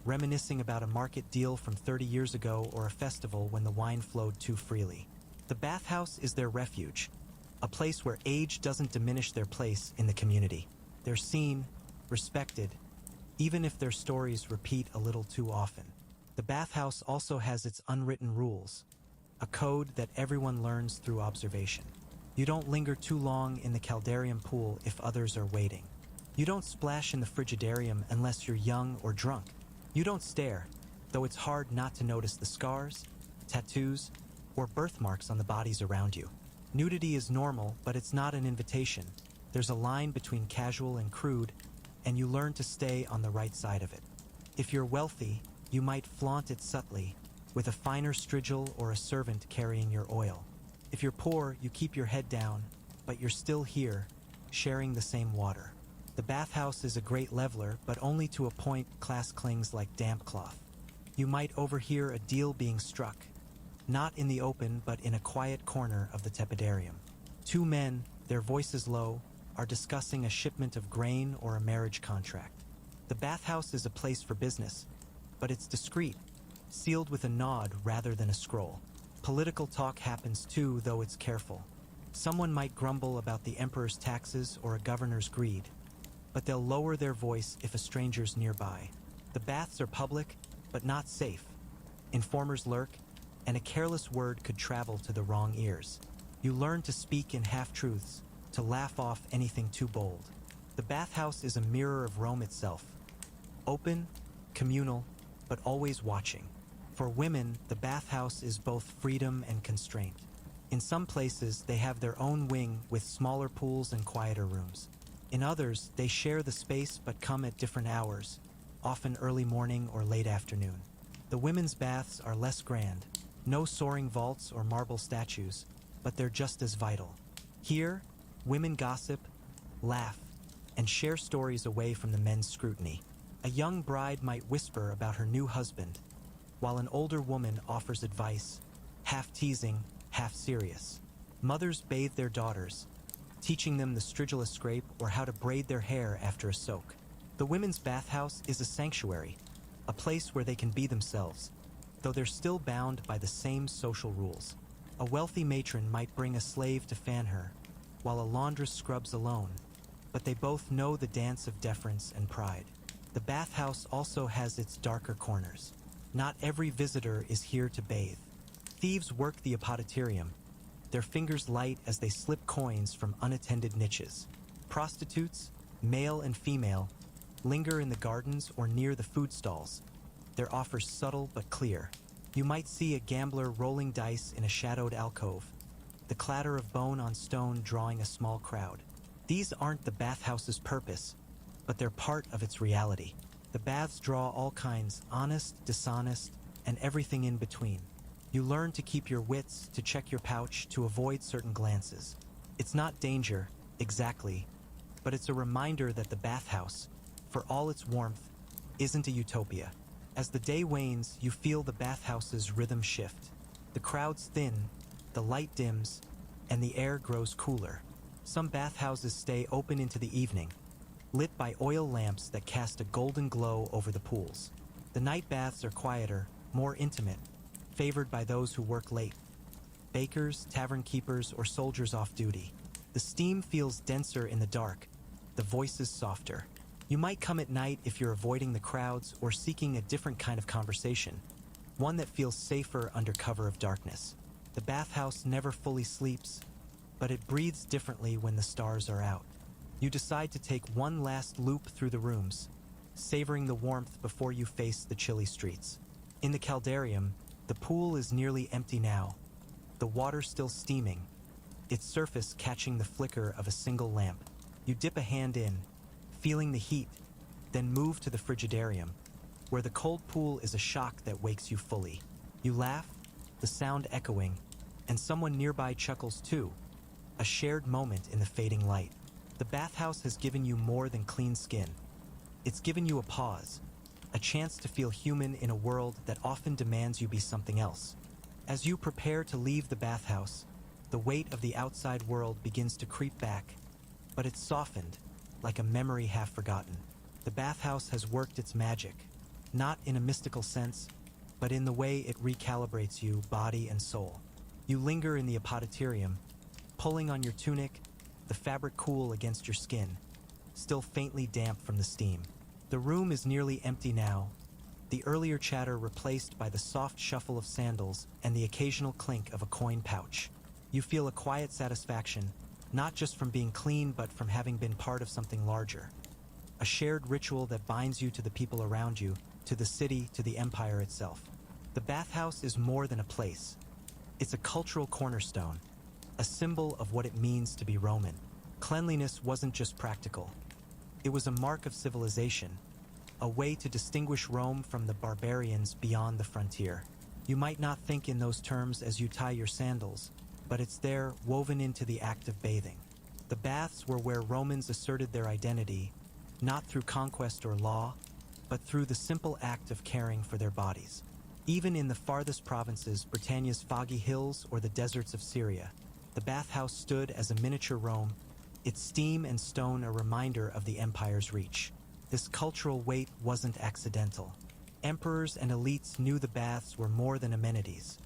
reminiscing about a market deal from 30 years ago or a festival when the wine flowed too freely. The bathhouse is their refuge, a place where age doesn't diminish their place in the community. They're seen, respected, even if their stories repeat a little too often. The bathhouse also has its unwritten rules, a code that everyone learns through observation. You don't linger too long in the caldarium pool if others are waiting. You don't splash in the frigidarium unless you're young or drunk. You don't stare, though it's hard not to notice the scars, tattoos, or birthmarks on the bodies around you. Nudity is normal, but it's not an invitation. There's a line between casual and crude, and you learn to stay on the right side of it. If you're wealthy, you might flaunt it subtly, with a finer strigil or a servant carrying your oil. If you're poor, you keep your head down, but you're still here, sharing the same water. The bathhouse is a great leveler, but only to a point. Class clings like damp cloth. You might overhear a deal being struck, not in the open but in a quiet corner of the tepidarium. Two men, their voices low, are discussing a shipment of grain or a marriage contract. The bathhouse is a place for business, but it's discreet, sealed with a nod rather than a scroll. Political talk happens too, though it's careful. Someone might grumble about the emperor's taxes or a governor's greed, but they'll lower their voice if a stranger's nearby. The baths are public, but not safe. Informers lurk, and a careless word could travel to the wrong ears. You learn to speak in half-truths, to laugh off anything too bold. The bathhouse is a mirror of Rome itself. Open, communal, but always watching. For women, the bathhouse is both freedom and constraint. In some places, they have their own wing with smaller pools and quieter rooms. In others, they share the space but come at different hours, often early morning or late afternoon. The women's baths are less grand, no soaring vaults or marble statues, but they're just as vital. Here, women gossip, laugh, and share stories away from the men's scrutiny. A young bride might whisper about her new husband, while an older woman offers advice, half teasing, half serious. Mothers bathe their daughters, teaching them the stridulous scrape or how to braid their hair after a soak. The women's bathhouse is a sanctuary, a place where they can be themselves, though they're still bound by the same social rules. A wealthy matron might bring a slave to fan her, while a laundress scrubs alone, but they both know the dance of deference and pride. The bathhouse also has its darker corners. Not every visitor is here to bathe. Thieves work the apotitarium, their fingers light as they slip coins from unattended niches. Prostitutes, male and female, linger in the gardens or near the food stalls, their offers subtle but clear. You might see a gambler rolling dice in a shadowed alcove, the clatter of bone on stone drawing a small crowd. These aren't the bathhouse's purpose, but they're part of its reality. The baths draw all kinds, honest, dishonest, and everything in between. You learn to keep your wits, to check your pouch, to avoid certain glances. It's not danger, exactly, but it's a reminder that the bathhouse, for all its warmth, isn't a utopia. As the day wanes, you feel the bathhouse's rhythm shift. The crowds thin, the light dims, and the air grows cooler. Some bathhouses stay open into the evening, lit by oil lamps that cast a golden glow over the pools. The night baths are quieter, more intimate, favored by those who work late. Bakers, tavern keepers, or soldiers off duty. The steam feels denser in the dark, the voices softer. You might come at night if you're avoiding the crowds or seeking a different kind of conversation, one that feels safer under cover of darkness. The bathhouse never fully sleeps, but it breathes differently when the stars are out. You decide to take one last loop through the rooms, savoring the warmth before you face the chilly streets. In the caldarium, the pool is nearly empty now, the water still steaming, its surface catching the flicker of a single lamp. You dip a hand in, feeling the heat, then move to the frigidarium, where the cold pool is a shock that wakes you fully. You laugh, the sound echoing, and someone nearby chuckles too, a shared moment in the fading light. The bathhouse has given you more than clean skin. It's given you a pause, a chance to feel human in a world that often demands you be something else. As you prepare to leave the bathhouse, the weight of the outside world begins to creep back, but it's softened, like a memory half forgotten. The bathhouse has worked its magic, not in a mystical sense, but in the way it recalibrates you, body and soul. You linger in the apoditarium, pulling on your tunic, the fabric cool against your skin, still faintly damp from the steam. The room is nearly empty now, the earlier chatter replaced by the soft shuffle of sandals and the occasional clink of a coin pouch. You feel a quiet satisfaction, not just from being clean but from having been part of something larger. A shared ritual that binds you to the people around you, to the city, to the empire itself. The bathhouse is more than a place. It's a cultural cornerstone, a symbol of what it means to be Roman. Cleanliness wasn't just practical. It was a mark of civilization, a way to distinguish Rome from the barbarians beyond the frontier. You might not think in those terms as you tie your sandals, but it's there, woven into the act of bathing. The baths were where Romans asserted their identity, not through conquest or law, but through the simple act of caring for their bodies. Even in the farthest provinces, Britannia's foggy hills or the deserts of Syria, the bathhouse stood as a miniature Rome, its steam and stone a reminder of the empire's reach. This cultural weight wasn't accidental. Emperors and elites knew the baths were more than amenities.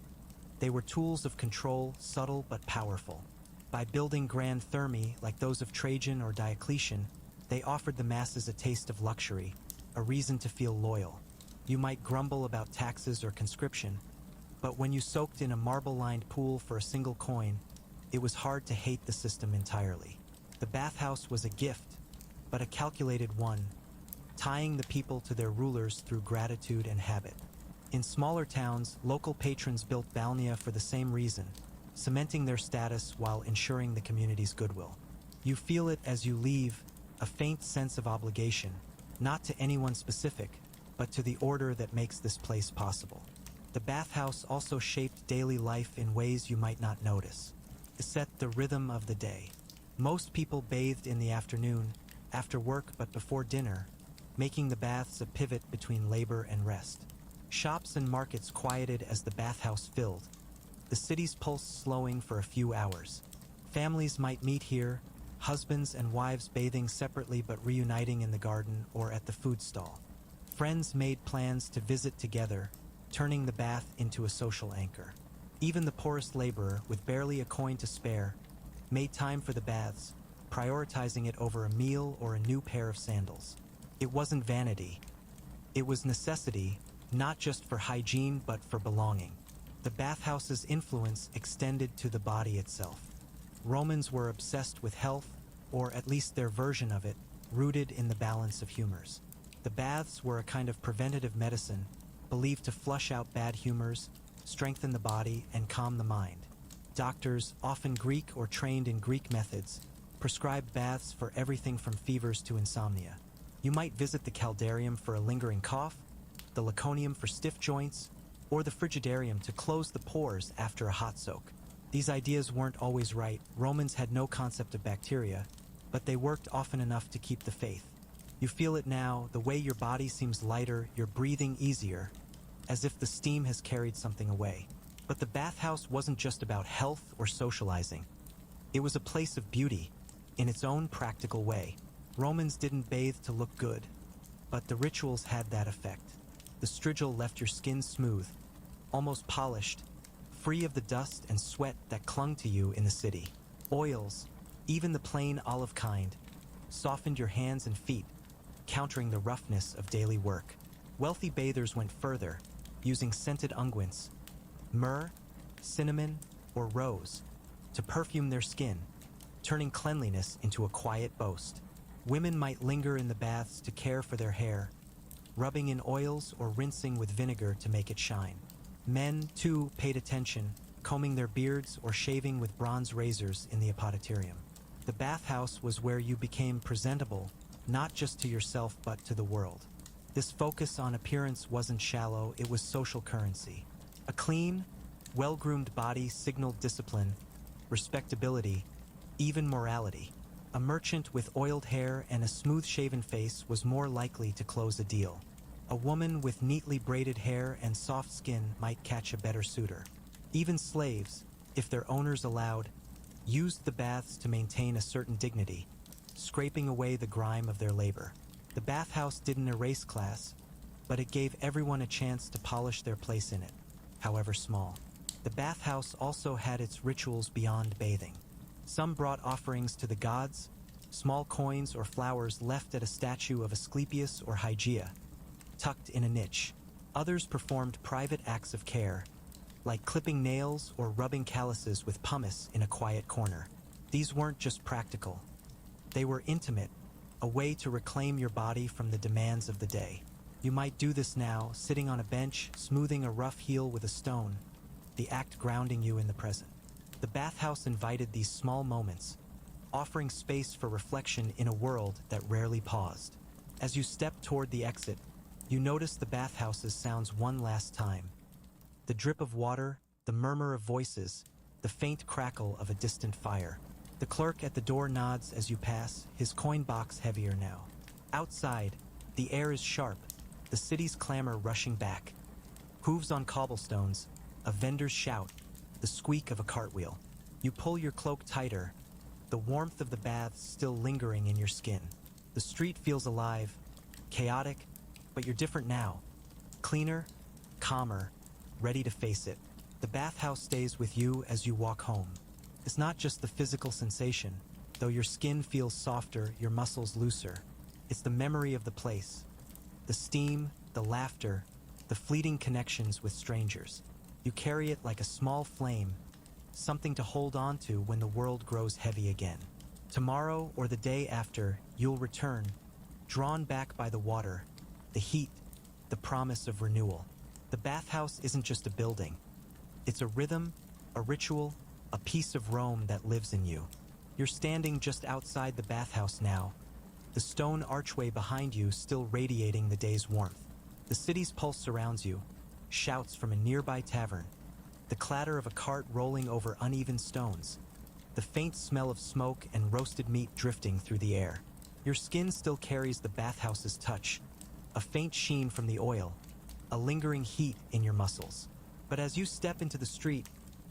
They were tools of control, subtle but powerful. By building grand thermae like those of Trajan or Diocletian, they offered the masses a taste of luxury, a reason to feel loyal. You might grumble about taxes or conscription, but when you soaked in a marble-lined pool for a single coin, it was hard to hate the system entirely. The bathhouse was a gift, but a calculated one, tying the people to their rulers through gratitude and habit. In smaller towns, local patrons built balnea for the same reason, cementing their status while ensuring the community's goodwill. You feel it as you leave, a faint sense of obligation, not to anyone specific, but to the order that makes this place possible. The bathhouse also shaped daily life in ways you might not notice. It set the rhythm of the day. Most people bathed in the afternoon, after work but before dinner, making the baths a pivot between labor and rest. Shops and markets quieted as the bathhouse filled, the city's pulse slowing for a few hours. Families might meet here, husbands and wives bathing separately but reuniting in the garden or at the food stall. Friends made plans to visit together, turning the bath into a social anchor. Even the poorest laborer, with barely a coin to spare, made time for the baths, prioritizing it over a meal or a new pair of sandals. It wasn't vanity. It was necessity, not just for hygiene but for belonging. The bathhouse's influence extended to the body itself. Romans were obsessed with health, or at least their version of it, rooted in the balance of humors. The baths were a kind of preventative medicine, believed to flush out bad humors, strengthen the body, and calm the mind. Doctors, often Greek or trained in Greek methods, prescribed baths for everything from fevers to insomnia. You might visit the caldarium for a lingering cough, the laconium for stiff joints, or the frigidarium to close the pores after a hot soak. These ideas weren't always right. Romans had no concept of bacteria, but they worked often enough to keep the faith. You feel it now, the way your body seems lighter, your breathing easier, as if the steam has carried something away. But the bathhouse wasn't just about health or socializing. It was a place of beauty, in its own practical way. Romans didn't bathe to look good, but the rituals had that effect. The strigil left your skin smooth, almost polished, free of the dust and sweat that clung to you in the city. Oils, even the plain olive kind, softened your hands and feet, countering the roughness of daily work. Wealthy bathers went further, using scented unguents, myrrh, cinnamon, or rose, to perfume their skin, turning cleanliness into a quiet boast. Women might linger in the baths to care for their hair, rubbing in oils or rinsing with vinegar to make it shine. Men, too, paid attention, combing their beards or shaving with bronze razors in the apotarium. The bathhouse was where you became presentable, not just to yourself but to the world. This focus on appearance wasn't shallow, it was social currency. A clean, well-groomed body signaled discipline, respectability, even morality. A merchant with oiled hair and a smooth-shaven face was more likely to close a deal. A woman with neatly braided hair and soft skin might catch a better suitor. Even slaves, if their owners allowed, used the baths to maintain a certain dignity, scraping away the grime of their labor. The bathhouse didn't erase class, but it gave everyone a chance to polish their place in it, however small. The bathhouse also had its rituals beyond bathing. Some brought offerings to the gods, small coins or flowers left at a statue of Asclepius or Hygeia, tucked in a niche. Others performed private acts of care, like clipping nails or rubbing calluses with pumice in a quiet corner. These weren't just practical. They were intimate, a way to reclaim your body from the demands of the day. You might do this now, sitting on a bench, smoothing a rough heel with a stone, the act grounding you in the present. The bathhouse invited these small moments, offering space for reflection in a world that rarely paused. As you step toward the exit, you notice the bathhouse's sounds one last time. The drip of water, the murmur of voices, the faint crackle of a distant fire. The clerk at the door nods as you pass, his coin box heavier now. Outside, the air is sharp, the city's clamor rushing back. Hooves on cobblestones, a vendor's shout, the squeak of a cartwheel. You pull your cloak tighter, the warmth of the baths still lingering in your skin. The street feels alive, chaotic, but you're different now. Cleaner, calmer, ready to face it. The bathhouse stays with you as you walk home. It's not just the physical sensation, though your skin feels softer, your muscles looser. It's the memory of the place. The steam, the laughter, the fleeting connections with strangers. You carry it like a small flame, something to hold on to when the world grows heavy again. Tomorrow or the day after, you'll return, drawn back by the water, the heat, the promise of renewal. The bathhouse isn't just a building. It's a rhythm, a ritual, a piece of Rome that lives in you. You're standing just outside the bathhouse now, the stone archway behind you still radiating the day's warmth. The city's pulse surrounds you, shouts from a nearby tavern, the clatter of a cart rolling over uneven stones, the faint smell of smoke and roasted meat drifting through the air. Your skin still carries the bathhouse's touch, a faint sheen from the oil, a lingering heat in your muscles. But as you step into the street,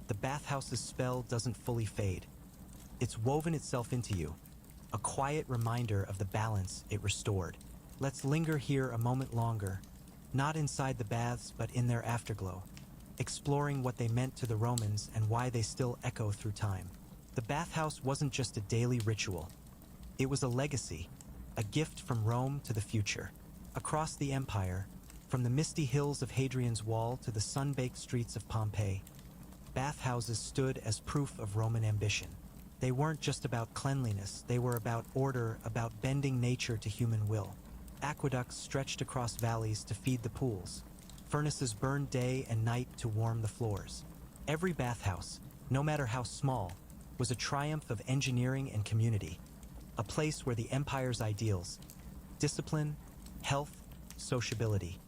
the bathhouse's spell doesn't fully fade. It's woven itself into you, a quiet reminder of the balance it restored. Let's linger here a moment longer, not inside the baths but in their afterglow, exploring what they meant to the Romans and why they still echo through time. The bathhouse wasn't just a daily ritual. It was a legacy, a gift from Rome to the future. Across the empire, from the misty hills of Hadrian's Wall to the sun-baked streets of Pompeii, bathhouses stood as proof of Roman ambition. They weren't just about cleanliness, they were about order, about bending nature to human will. Aqueducts stretched across valleys to feed the pools. Furnaces burned day and night to warm the floors. Every bathhouse, no matter how small, was a triumph of engineering and community, a place where the empire's ideals, discipline, health, sociability,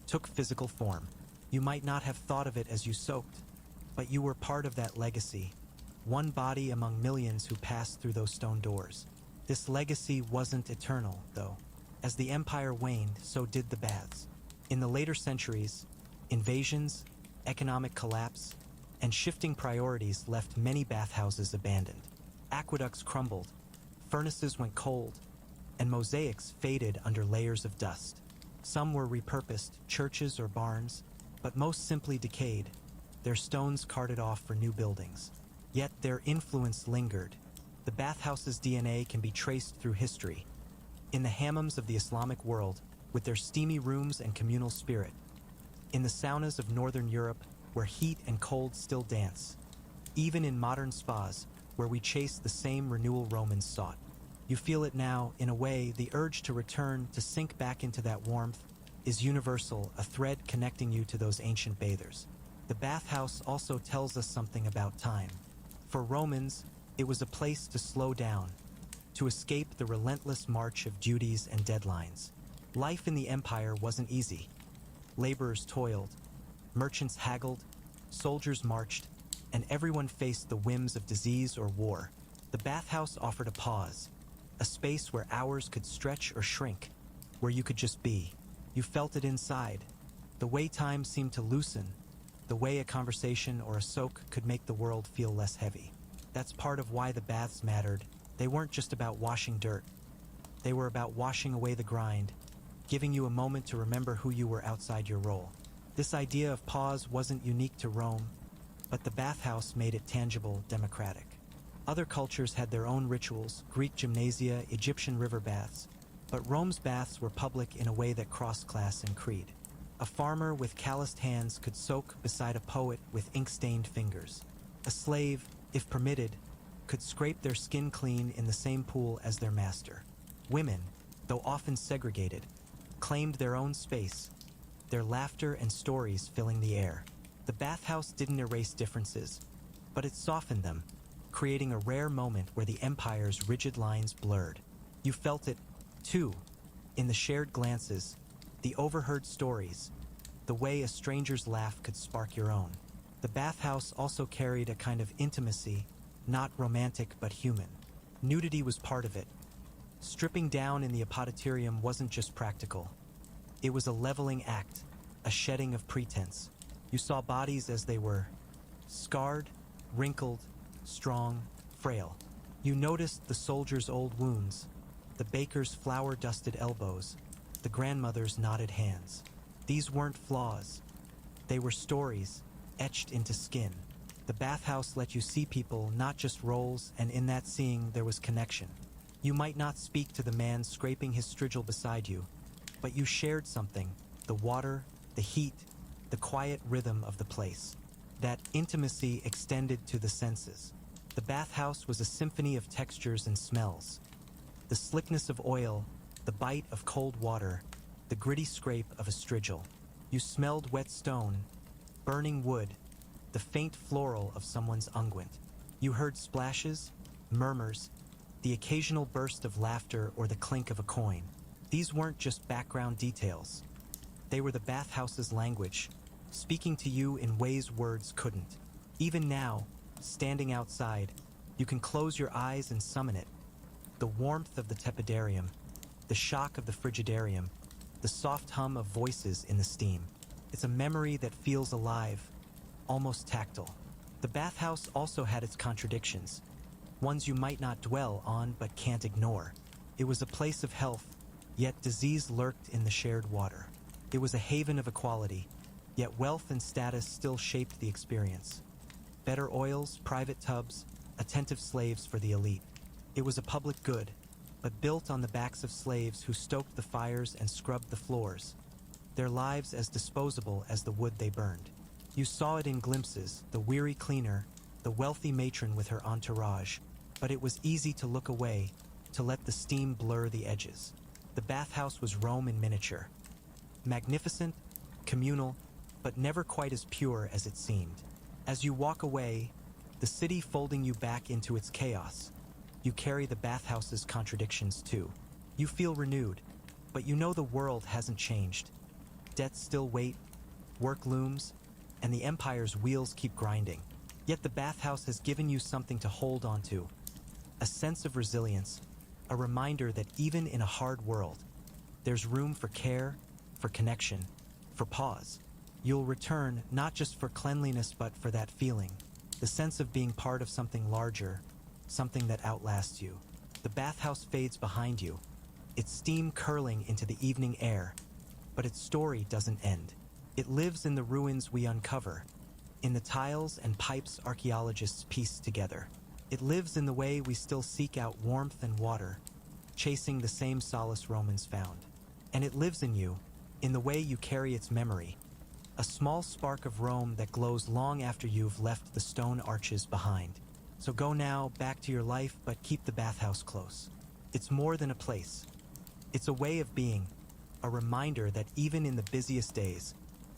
took physical form. You might not have thought of it as you soaked, but you were part of that legacy, one body among millions who passed through those stone doors. This legacy wasn't eternal, though. As the empire waned, so did the baths. In the later centuries, invasions, economic collapse, and shifting priorities left many bathhouses abandoned. Aqueducts crumbled, furnaces went cold, and mosaics faded under layers of dust. Some were repurposed, churches or barns, but most simply decayed, their stones carted off for new buildings. Yet their influence lingered. The bathhouse's DNA can be traced through history. In the hammams of the Islamic world, with their steamy rooms and communal spirit. In the saunas of Northern Europe, where heat and cold still dance. Even in modern spas, where we chase the same renewal Romans sought. You feel it now, in a way, the urge to return, to sink back into that warmth, is universal, a thread connecting you to those ancient bathers. The bathhouse also tells us something about time. For Romans, it was a place to slow down, to escape the relentless march of duties and deadlines. Life in the empire wasn't easy. Laborers toiled, merchants haggled, soldiers marched, and everyone faced the whims of disease or war. The bathhouse offered a pause, a space where hours could stretch or shrink, where you could just be. You felt it inside, the way time seemed to loosen, the way a conversation or a soak could make the world feel less heavy. That's part of why the baths mattered. They weren't just about washing dirt. They were about washing away the grind, giving you a moment to remember who you were outside your role. This idea of pause wasn't unique to Rome, but the bathhouse made it tangible, democratic. Other cultures had their own rituals, Greek gymnasia, Egyptian river baths, but Rome's baths were public in a way that crossed class and creed. A farmer with calloused hands could soak beside a poet with ink-stained fingers. A slave, if permitted, could scrape their skin clean in the same pool as their master. Women, though often segregated, claimed their own space, their laughter and stories filling the air. The bathhouse didn't erase differences, but it softened them, creating a rare moment where the empire's rigid lines blurred. You felt it, too, in the shared glances, the overheard stories, the way a stranger's laugh could spark your own. The bathhouse also carried a kind of intimacy, not romantic but human. Nudity was part of it. Stripping down in the tepidarium wasn't just practical. It was a leveling act, a shedding of pretense. You saw bodies as they were, scarred, wrinkled, strong, frail. You noticed the soldier's old wounds, the baker's flour-dusted elbows, the grandmother's knotted hands. These weren't flaws. They were stories, etched into skin. The bathhouse let you see people, not just roles, and in that seeing there was connection. You might not speak to the man scraping his strigil beside you, but you shared something, the water, the heat, the quiet rhythm of the place. That intimacy extended to the senses. The bathhouse was a symphony of textures and smells. The slickness of oil, the bite of cold water, the gritty scrape of a strigil. You smelled wet stone, burning wood, the faint floral of someone's unguent. You heard splashes, murmurs, the occasional burst of laughter or the clink of a coin. These weren't just background details. They were the bathhouse's language, speaking to you in ways words couldn't. Even now, standing outside, you can close your eyes and summon it. The warmth of the tepidarium, the shock of the frigidarium, the soft hum of voices in the steam. It's a memory that feels alive, almost tactile. The bathhouse also had its contradictions, ones you might not dwell on but can't ignore. It was a place of health, yet disease lurked in the shared water. It was a haven of equality, yet wealth and status still shaped the experience. Better oils, private tubs, attentive slaves for the elite. It was a public good, but built on the backs of slaves who stoked the fires and scrubbed the floors, their lives as disposable as the wood they burned. You saw it in glimpses, the weary cleaner, the wealthy matron with her entourage, but it was easy to look away, to let the steam blur the edges. The bathhouse was Rome in miniature. Magnificent, communal, but never quite as pure as it seemed. As you walk away, the city folding you back into its chaos, you carry the bathhouse's contradictions too. You feel renewed, but you know the world hasn't changed. Debts still wait, work looms, and the empire's wheels keep grinding. Yet the bathhouse has given you something to hold on to, a sense of resilience, a reminder that even in a hard world, there's room for care, for connection, for pause. You'll return not just for cleanliness but for that feeling, the sense of being part of something larger, something that outlasts you. The bathhouse fades behind you, its steam curling into the evening air. But its story doesn't end. It lives in the ruins we uncover, in the tiles and pipes archaeologists piece together. It lives in the way we still seek out warmth and water, chasing the same solace Romans found. And it lives in you, in the way you carry its memory, a small spark of Rome that glows long after you've left the stone arches behind. So go now back to your life, but keep the bathhouse close. It's more than a place. It's a way of being, a reminder that even in the busiest days,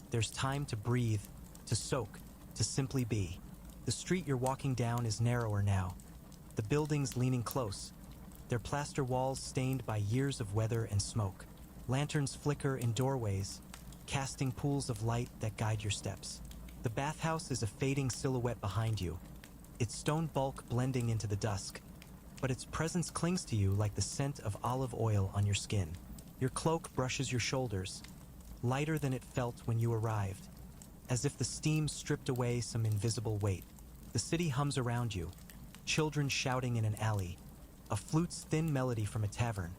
there's time to breathe, to soak, to simply be. The street you're walking down is narrower now, the buildings leaning close, their plaster walls stained by years of weather and smoke. Lanterns flicker in doorways, casting pools of light that guide your steps. The bathhouse is a fading silhouette behind you, its stone bulk blending into the dusk, but its presence clings to you like the scent of olive oil on your skin. Your cloak brushes your shoulders, lighter than it felt when you arrived, as if the steam stripped away some invisible weight. The city hums around you, children shouting in an alley, a flute's thin melody from a tavern.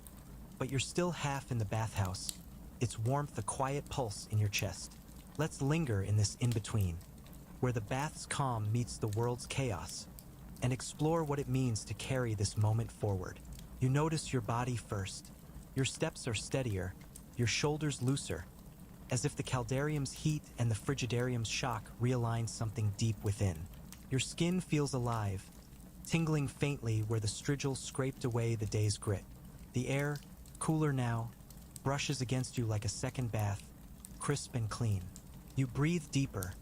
But you're still half in the bathhouse, its warmth a quiet pulse in your chest. Let's linger in this in-between, where the bath's calm meets the world's chaos, and explore what it means to carry this moment forward. You notice your body first. Your steps are steadier, your shoulders looser, as if the caldarium's heat and the frigidarium's shock realign something deep within. Your skin feels alive, tingling faintly where the strigil scraped away the day's grit. The air, cooler now, brushes against you like a second bath, crisp and clean. You breathe deeper,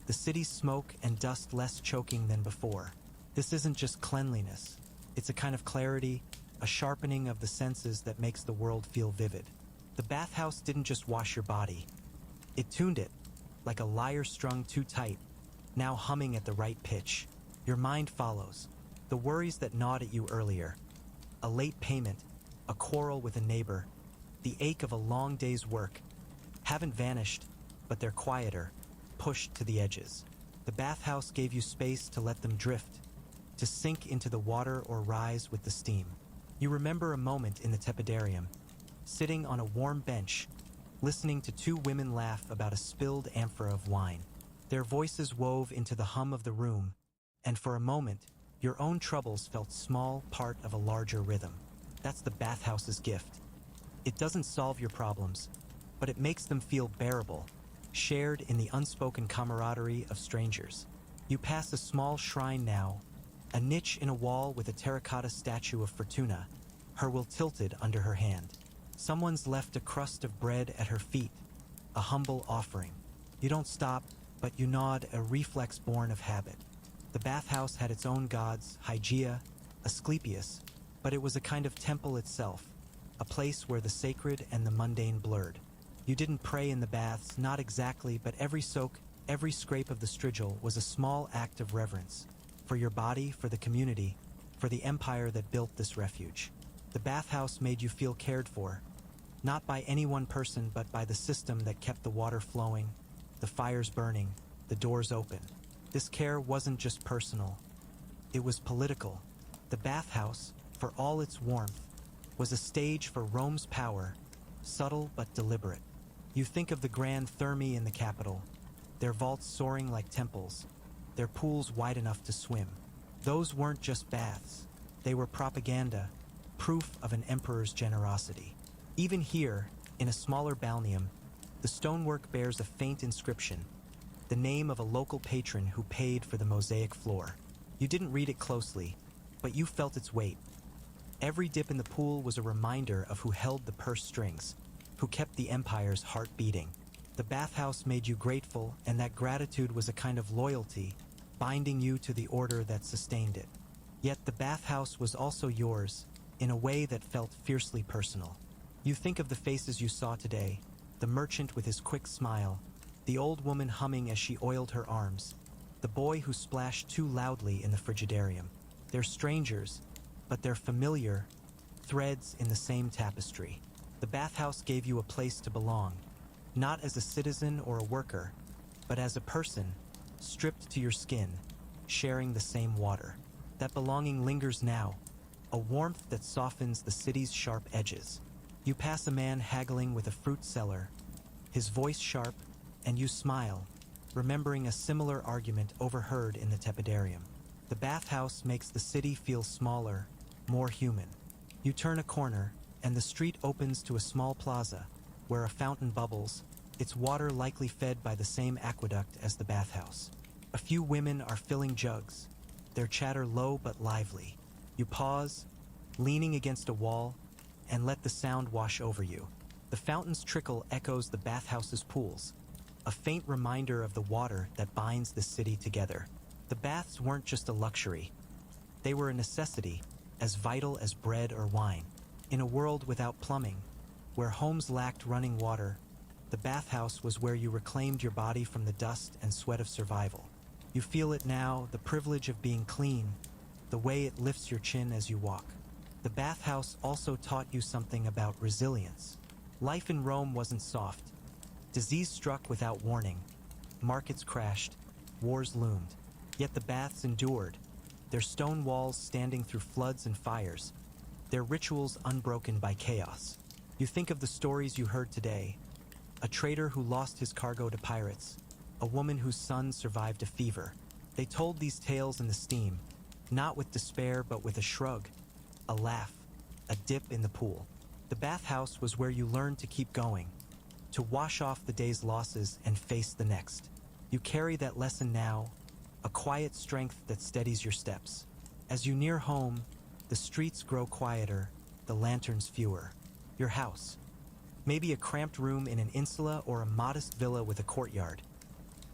the city's smoke and dust less choking than before. This isn't just cleanliness, it's a kind of clarity, a sharpening of the senses that makes the world feel vivid. The bathhouse didn't just wash your body, it tuned it, like a lyre strung too tight, now humming at the right pitch. Your mind follows, the worries that gnawed at you earlier, a late payment, a quarrel with a neighbor, the ache of a long day's work, haven't vanished, but they're quieter, pushed to the edges. The bathhouse gave you space to let them drift, to sink into the water or rise with the steam. You remember a moment in the tepidarium, sitting on a warm bench, listening to two women laugh about a spilled amphora of wine. Their voices wove into the hum of the room, and for a moment, your own troubles felt small part of a larger rhythm. That's the bathhouse's gift. It doesn't solve your problems, but it makes them feel bearable, shared in the unspoken camaraderie of strangers. You pass a small shrine now, a niche in a wall with a terracotta statue of Fortuna, her will tilted under her hand. Someone's left a crust of bread at her feet, a humble offering. You don't stop, but you nod, a reflex born of habit. The bathhouse had its own gods, Hygeia, Asclepius, but it was a kind of temple itself, a place where the sacred and the mundane blurred. You didn't pray in the baths, not exactly, but every soak, every scrape of the strigil was a small act of reverence. For your body, for the community, for the empire that built this refuge. The bathhouse made you feel cared for, not by any one person, but by the system that kept the water flowing, the fires burning, the doors open. This care wasn't just personal, it was political. The bathhouse, for all its warmth, was a stage for Rome's power, subtle but deliberate. You think of the grand thermae in the capital, their vaults soaring like temples, their pools wide enough to swim. Those weren't just baths, they were propaganda, proof of an emperor's generosity. Even here, in a smaller balneum, the stonework bears a faint inscription, the name of a local patron who paid for the mosaic floor. You didn't read it closely, but you felt its weight. Every dip in the pool was a reminder of who held the purse strings, who kept the empire's heart beating. The bathhouse made you grateful, and that gratitude was a kind of loyalty, binding you to the order that sustained it. Yet the bathhouse was also yours, in a way that felt fiercely personal. You think of the faces you saw today, the merchant with his quick smile, the old woman humming as she oiled her arms, the boy who splashed too loudly in the frigidarium. They're strangers, but they're familiar, threads in the same tapestry. The bathhouse gave you a place to belong, not as a citizen or a worker, but as a person, stripped to your skin, sharing the same water. That belonging lingers now, a warmth that softens the city's sharp edges. You pass a man haggling with a fruit seller, his voice sharp, and you smile, remembering a similar argument overheard in the tepidarium. The bathhouse makes the city feel smaller, more human. You turn a corner, and the street opens to a small plaza, where a fountain bubbles, its water likely fed by the same aqueduct as the bathhouse. A few women are filling jugs, their chatter low but lively. You pause, leaning against a wall, and let the sound wash over you. The fountain's trickle echoes the bathhouse's pools, a faint reminder of the water that binds the city together. The baths weren't just a luxury. They were a necessity, as vital as bread or wine. In a world without plumbing, where homes lacked running water, the bathhouse was where you reclaimed your body from the dust and sweat of survival. You feel it now, the privilege of being clean, the way it lifts your chin as you walk. The bathhouse also taught you something about resilience. Life in Rome wasn't soft. Disease struck without warning. Markets crashed. Wars loomed. Yet the baths endured, their stone walls standing through floods and fires, their rituals unbroken by chaos. You think of the stories you heard today. A trader who lost his cargo to pirates. A woman whose son survived a fever. They told these tales in the steam, not with despair but with a shrug, a laugh, a dip in the pool. The bathhouse was where you learned to keep going, to wash off the day's losses and face the next. You carry that lesson now, a quiet strength that steadies your steps. As you near home, the streets grow quieter, the lanterns fewer. Your house, maybe a cramped room in an insula or a modest villa with a courtyard,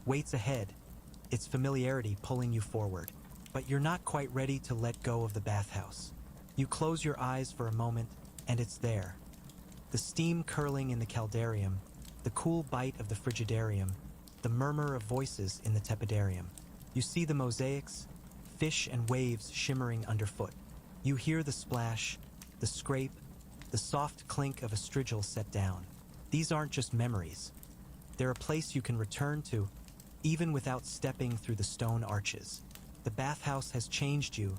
waits ahead, its familiarity pulling you forward. But you're not quite ready to let go of the bathhouse. You close your eyes for a moment, and it's there. The steam curling in the caldarium, the cool bite of the frigidarium, the murmur of voices in the tepidarium. You see the mosaics, fish and waves shimmering underfoot. You hear the splash, the scrape, the soft clink of a strigil set down. These aren't just memories. They're a place you can return to, even without stepping through the stone arches. The bathhouse has changed you,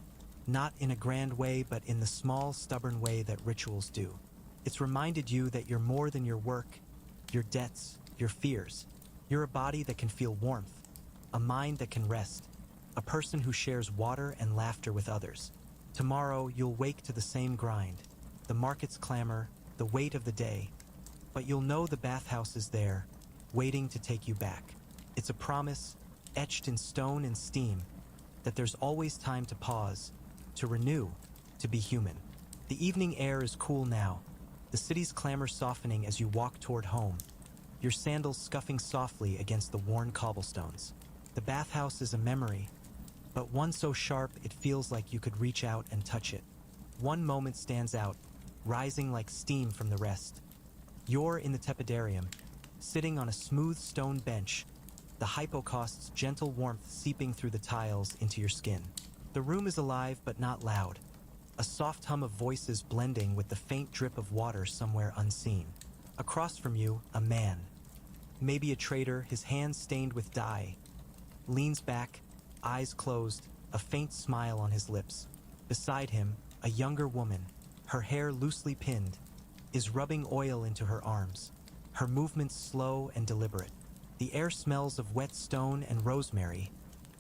not in a grand way, but in the small, stubborn way that rituals do. It's reminded you that you're more than your work, your debts, your fears. You're a body that can feel warmth, a mind that can rest, a person who shares water and laughter with others. Tomorrow, you'll wake to the same grind, the market's clamor, the weight of the day, but you'll know the bathhouse is there, waiting to take you back. It's a promise, etched in stone and steam, that there's always time to pause, to renew, to be human. The evening air is cool now, the city's clamor softening as you walk toward home, your sandals scuffing softly against the worn cobblestones. The bathhouse is a memory, but one so sharp it feels like you could reach out and touch it. One moment stands out, rising like steam from the rest. You're in the tepidarium, sitting on a smooth stone bench, the hypocaust's gentle warmth seeping through the tiles into your skin. The room is alive but not loud, a soft hum of voices blending with the faint drip of water somewhere unseen. Across from you, a man, maybe a trader, his hands stained with dye, leans back, eyes closed, a faint smile on his lips. Beside him, a younger woman, her hair loosely pinned, is rubbing oil into her arms, her movements slow and deliberate. The air smells of wet stone and rosemary,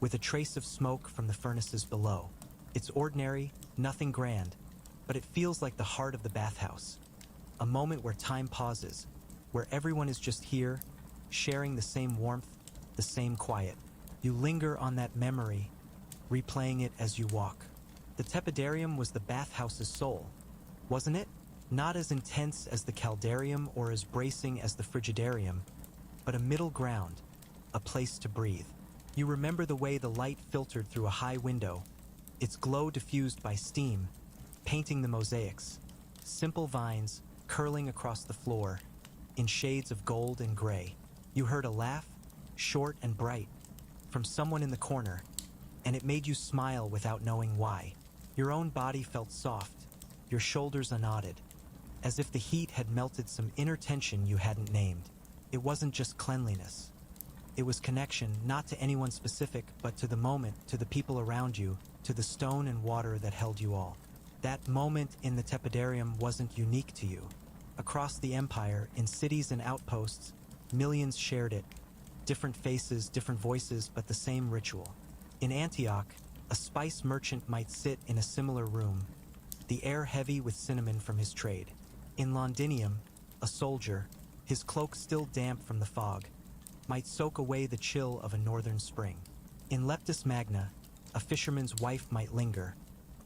with a trace of smoke from the furnaces below. It's ordinary, nothing grand, but it feels like the heart of the bathhouse. A moment where time pauses, where everyone is just here, sharing the same warmth, the same quiet. You linger on that memory, replaying it as you walk. The tepidarium was the bathhouse's soul, wasn't it? Not as intense as the caldarium or as bracing as the frigidarium, but a middle ground, a place to breathe. You remember the way the light filtered through a high window, its glow diffused by steam, painting the mosaics, simple vines curling across the floor, in shades of gold and gray. You heard a laugh, short and bright, from someone in the corner, and it made you smile without knowing why. Your own body felt soft, your shoulders unknotted, as if the heat had melted some inner tension you hadn't named. It wasn't just cleanliness. It was connection, not to anyone specific, but to the moment, to the people around you, to the stone and water that held you all. That moment in the tepidarium wasn't unique to you. Across the empire, in cities and outposts, millions shared it. Different faces, different voices, but the same ritual. In Antioch, a spice merchant might sit in a similar room, the air heavy with cinnamon from his trade. In Londinium, a soldier, his cloak still damp from the fog, might soak away the chill of a northern spring. In Leptis Magna, a fisherman's wife might linger,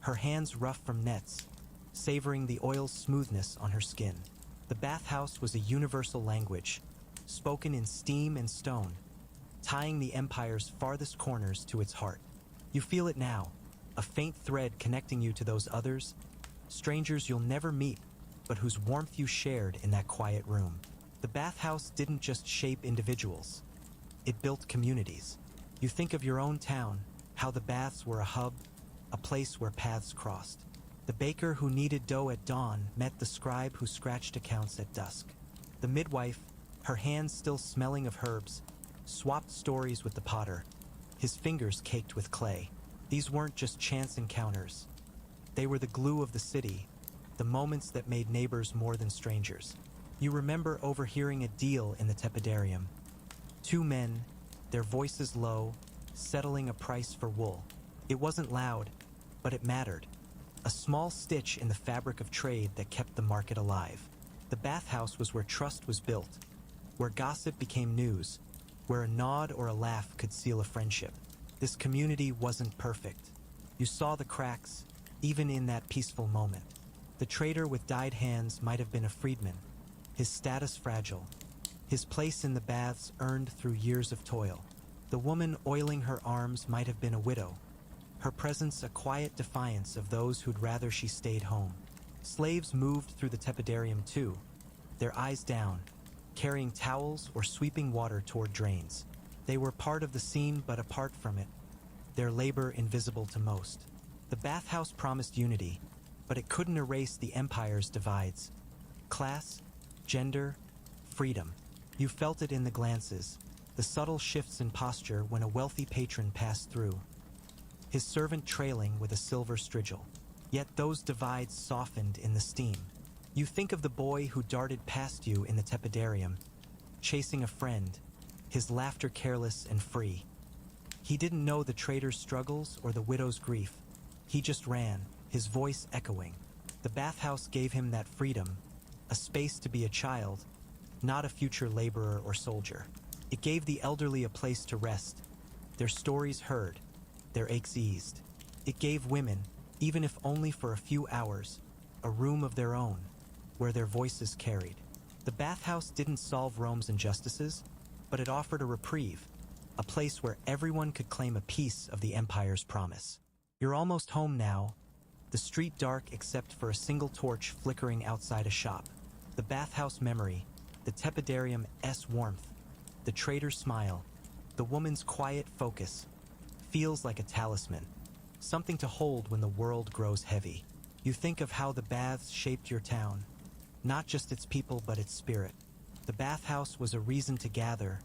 her hands rough from nets, savoring the oil's smoothness on her skin. The bathhouse was a universal language, spoken in steam and stone, tying the empire's farthest corners to its heart. You feel it now, a faint thread connecting you to those others, strangers you'll never meet, but whose warmth you shared in that quiet room. The bathhouse didn't just shape individuals, it built communities. You think of your own town, how the baths were a hub, a place where paths crossed. The baker who kneaded dough at dawn met the scribe who scratched accounts at dusk. The midwife, her hands still smelling of herbs, swapped stories with the potter, his fingers caked with clay. These weren't just chance encounters. They were the glue of the city, the moments that made neighbors more than strangers. You remember overhearing a deal in the tepidarium. Two men, their voices low, settling a price for wool. It wasn't loud, but it mattered. A small stitch in the fabric of trade that kept the market alive. The bathhouse was where trust was built, where gossip became news, where a nod or a laugh could seal a friendship. This community wasn't perfect. You saw the cracks, even in that peaceful moment. The trader with dyed hands might have been a freedman, his status fragile, his place in the baths earned through years of toil. The woman oiling her arms might have been a widow, her presence a quiet defiance of those who'd rather she stayed home. Slaves moved through the tepidarium too, their eyes down, carrying towels or sweeping water toward drains. They were part of the scene but apart from it, their labor invisible to most. The bathhouse promised unity, but it couldn't erase the empire's divides. Class, gender, freedom. You felt it in the glances, the subtle shifts in posture when a wealthy patron passed through, his servant trailing with a silver strigil. Yet those divides softened in the steam. You think of the boy who darted past you in the tepidarium, chasing a friend, his laughter careless and free. He didn't know the trader's struggles or the widow's grief. He just ran, his voice echoing. The bathhouse gave him that freedom, a space to be a child, not a future laborer or soldier. It gave the elderly a place to rest, their stories heard, their aches eased. It gave women, even if only for a few hours, a room of their own, where their voices carried. The bathhouse didn't solve Rome's injustices, but it offered a reprieve, a place where everyone could claim a piece of the empire's promise. You're almost home now, the street dark except for a single torch flickering outside a shop. The bathhouse memory, the tepidarium's warmth, the trader's smile, the woman's quiet focus, feels like a talisman, something to hold when the world grows heavy. You think of how the baths shaped your town, not just its people but its spirit. The bathhouse was a reason to gather,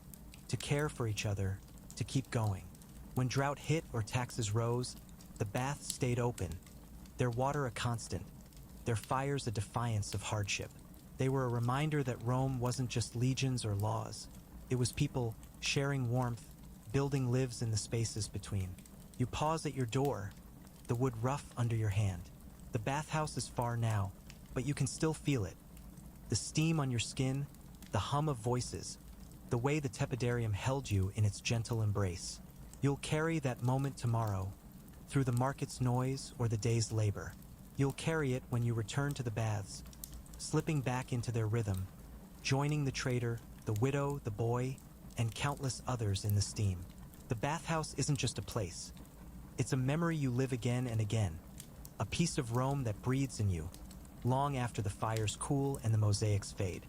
to care for each other, to keep going. When drought hit or taxes rose, the baths stayed open, their water a constant, their fires a defiance of hardship. They were a reminder that Rome wasn't just legions or laws. It was people sharing warmth, building lives in the spaces between. You pause at your door, the wood rough under your hand. The bathhouse is far now, but you can still feel it. The steam on your skin, the hum of voices, the way the tepidarium held you in its gentle embrace. You'll carry that moment tomorrow, through the market's noise or the day's labor. You'll carry it when you return to the baths, slipping back into their rhythm, joining the trader, the widow, the boy, and countless others in the steam. The bathhouse isn't just a place. It's a memory you live again and again, a piece of Rome that breathes in you, long after the fires cool and the mosaics fade.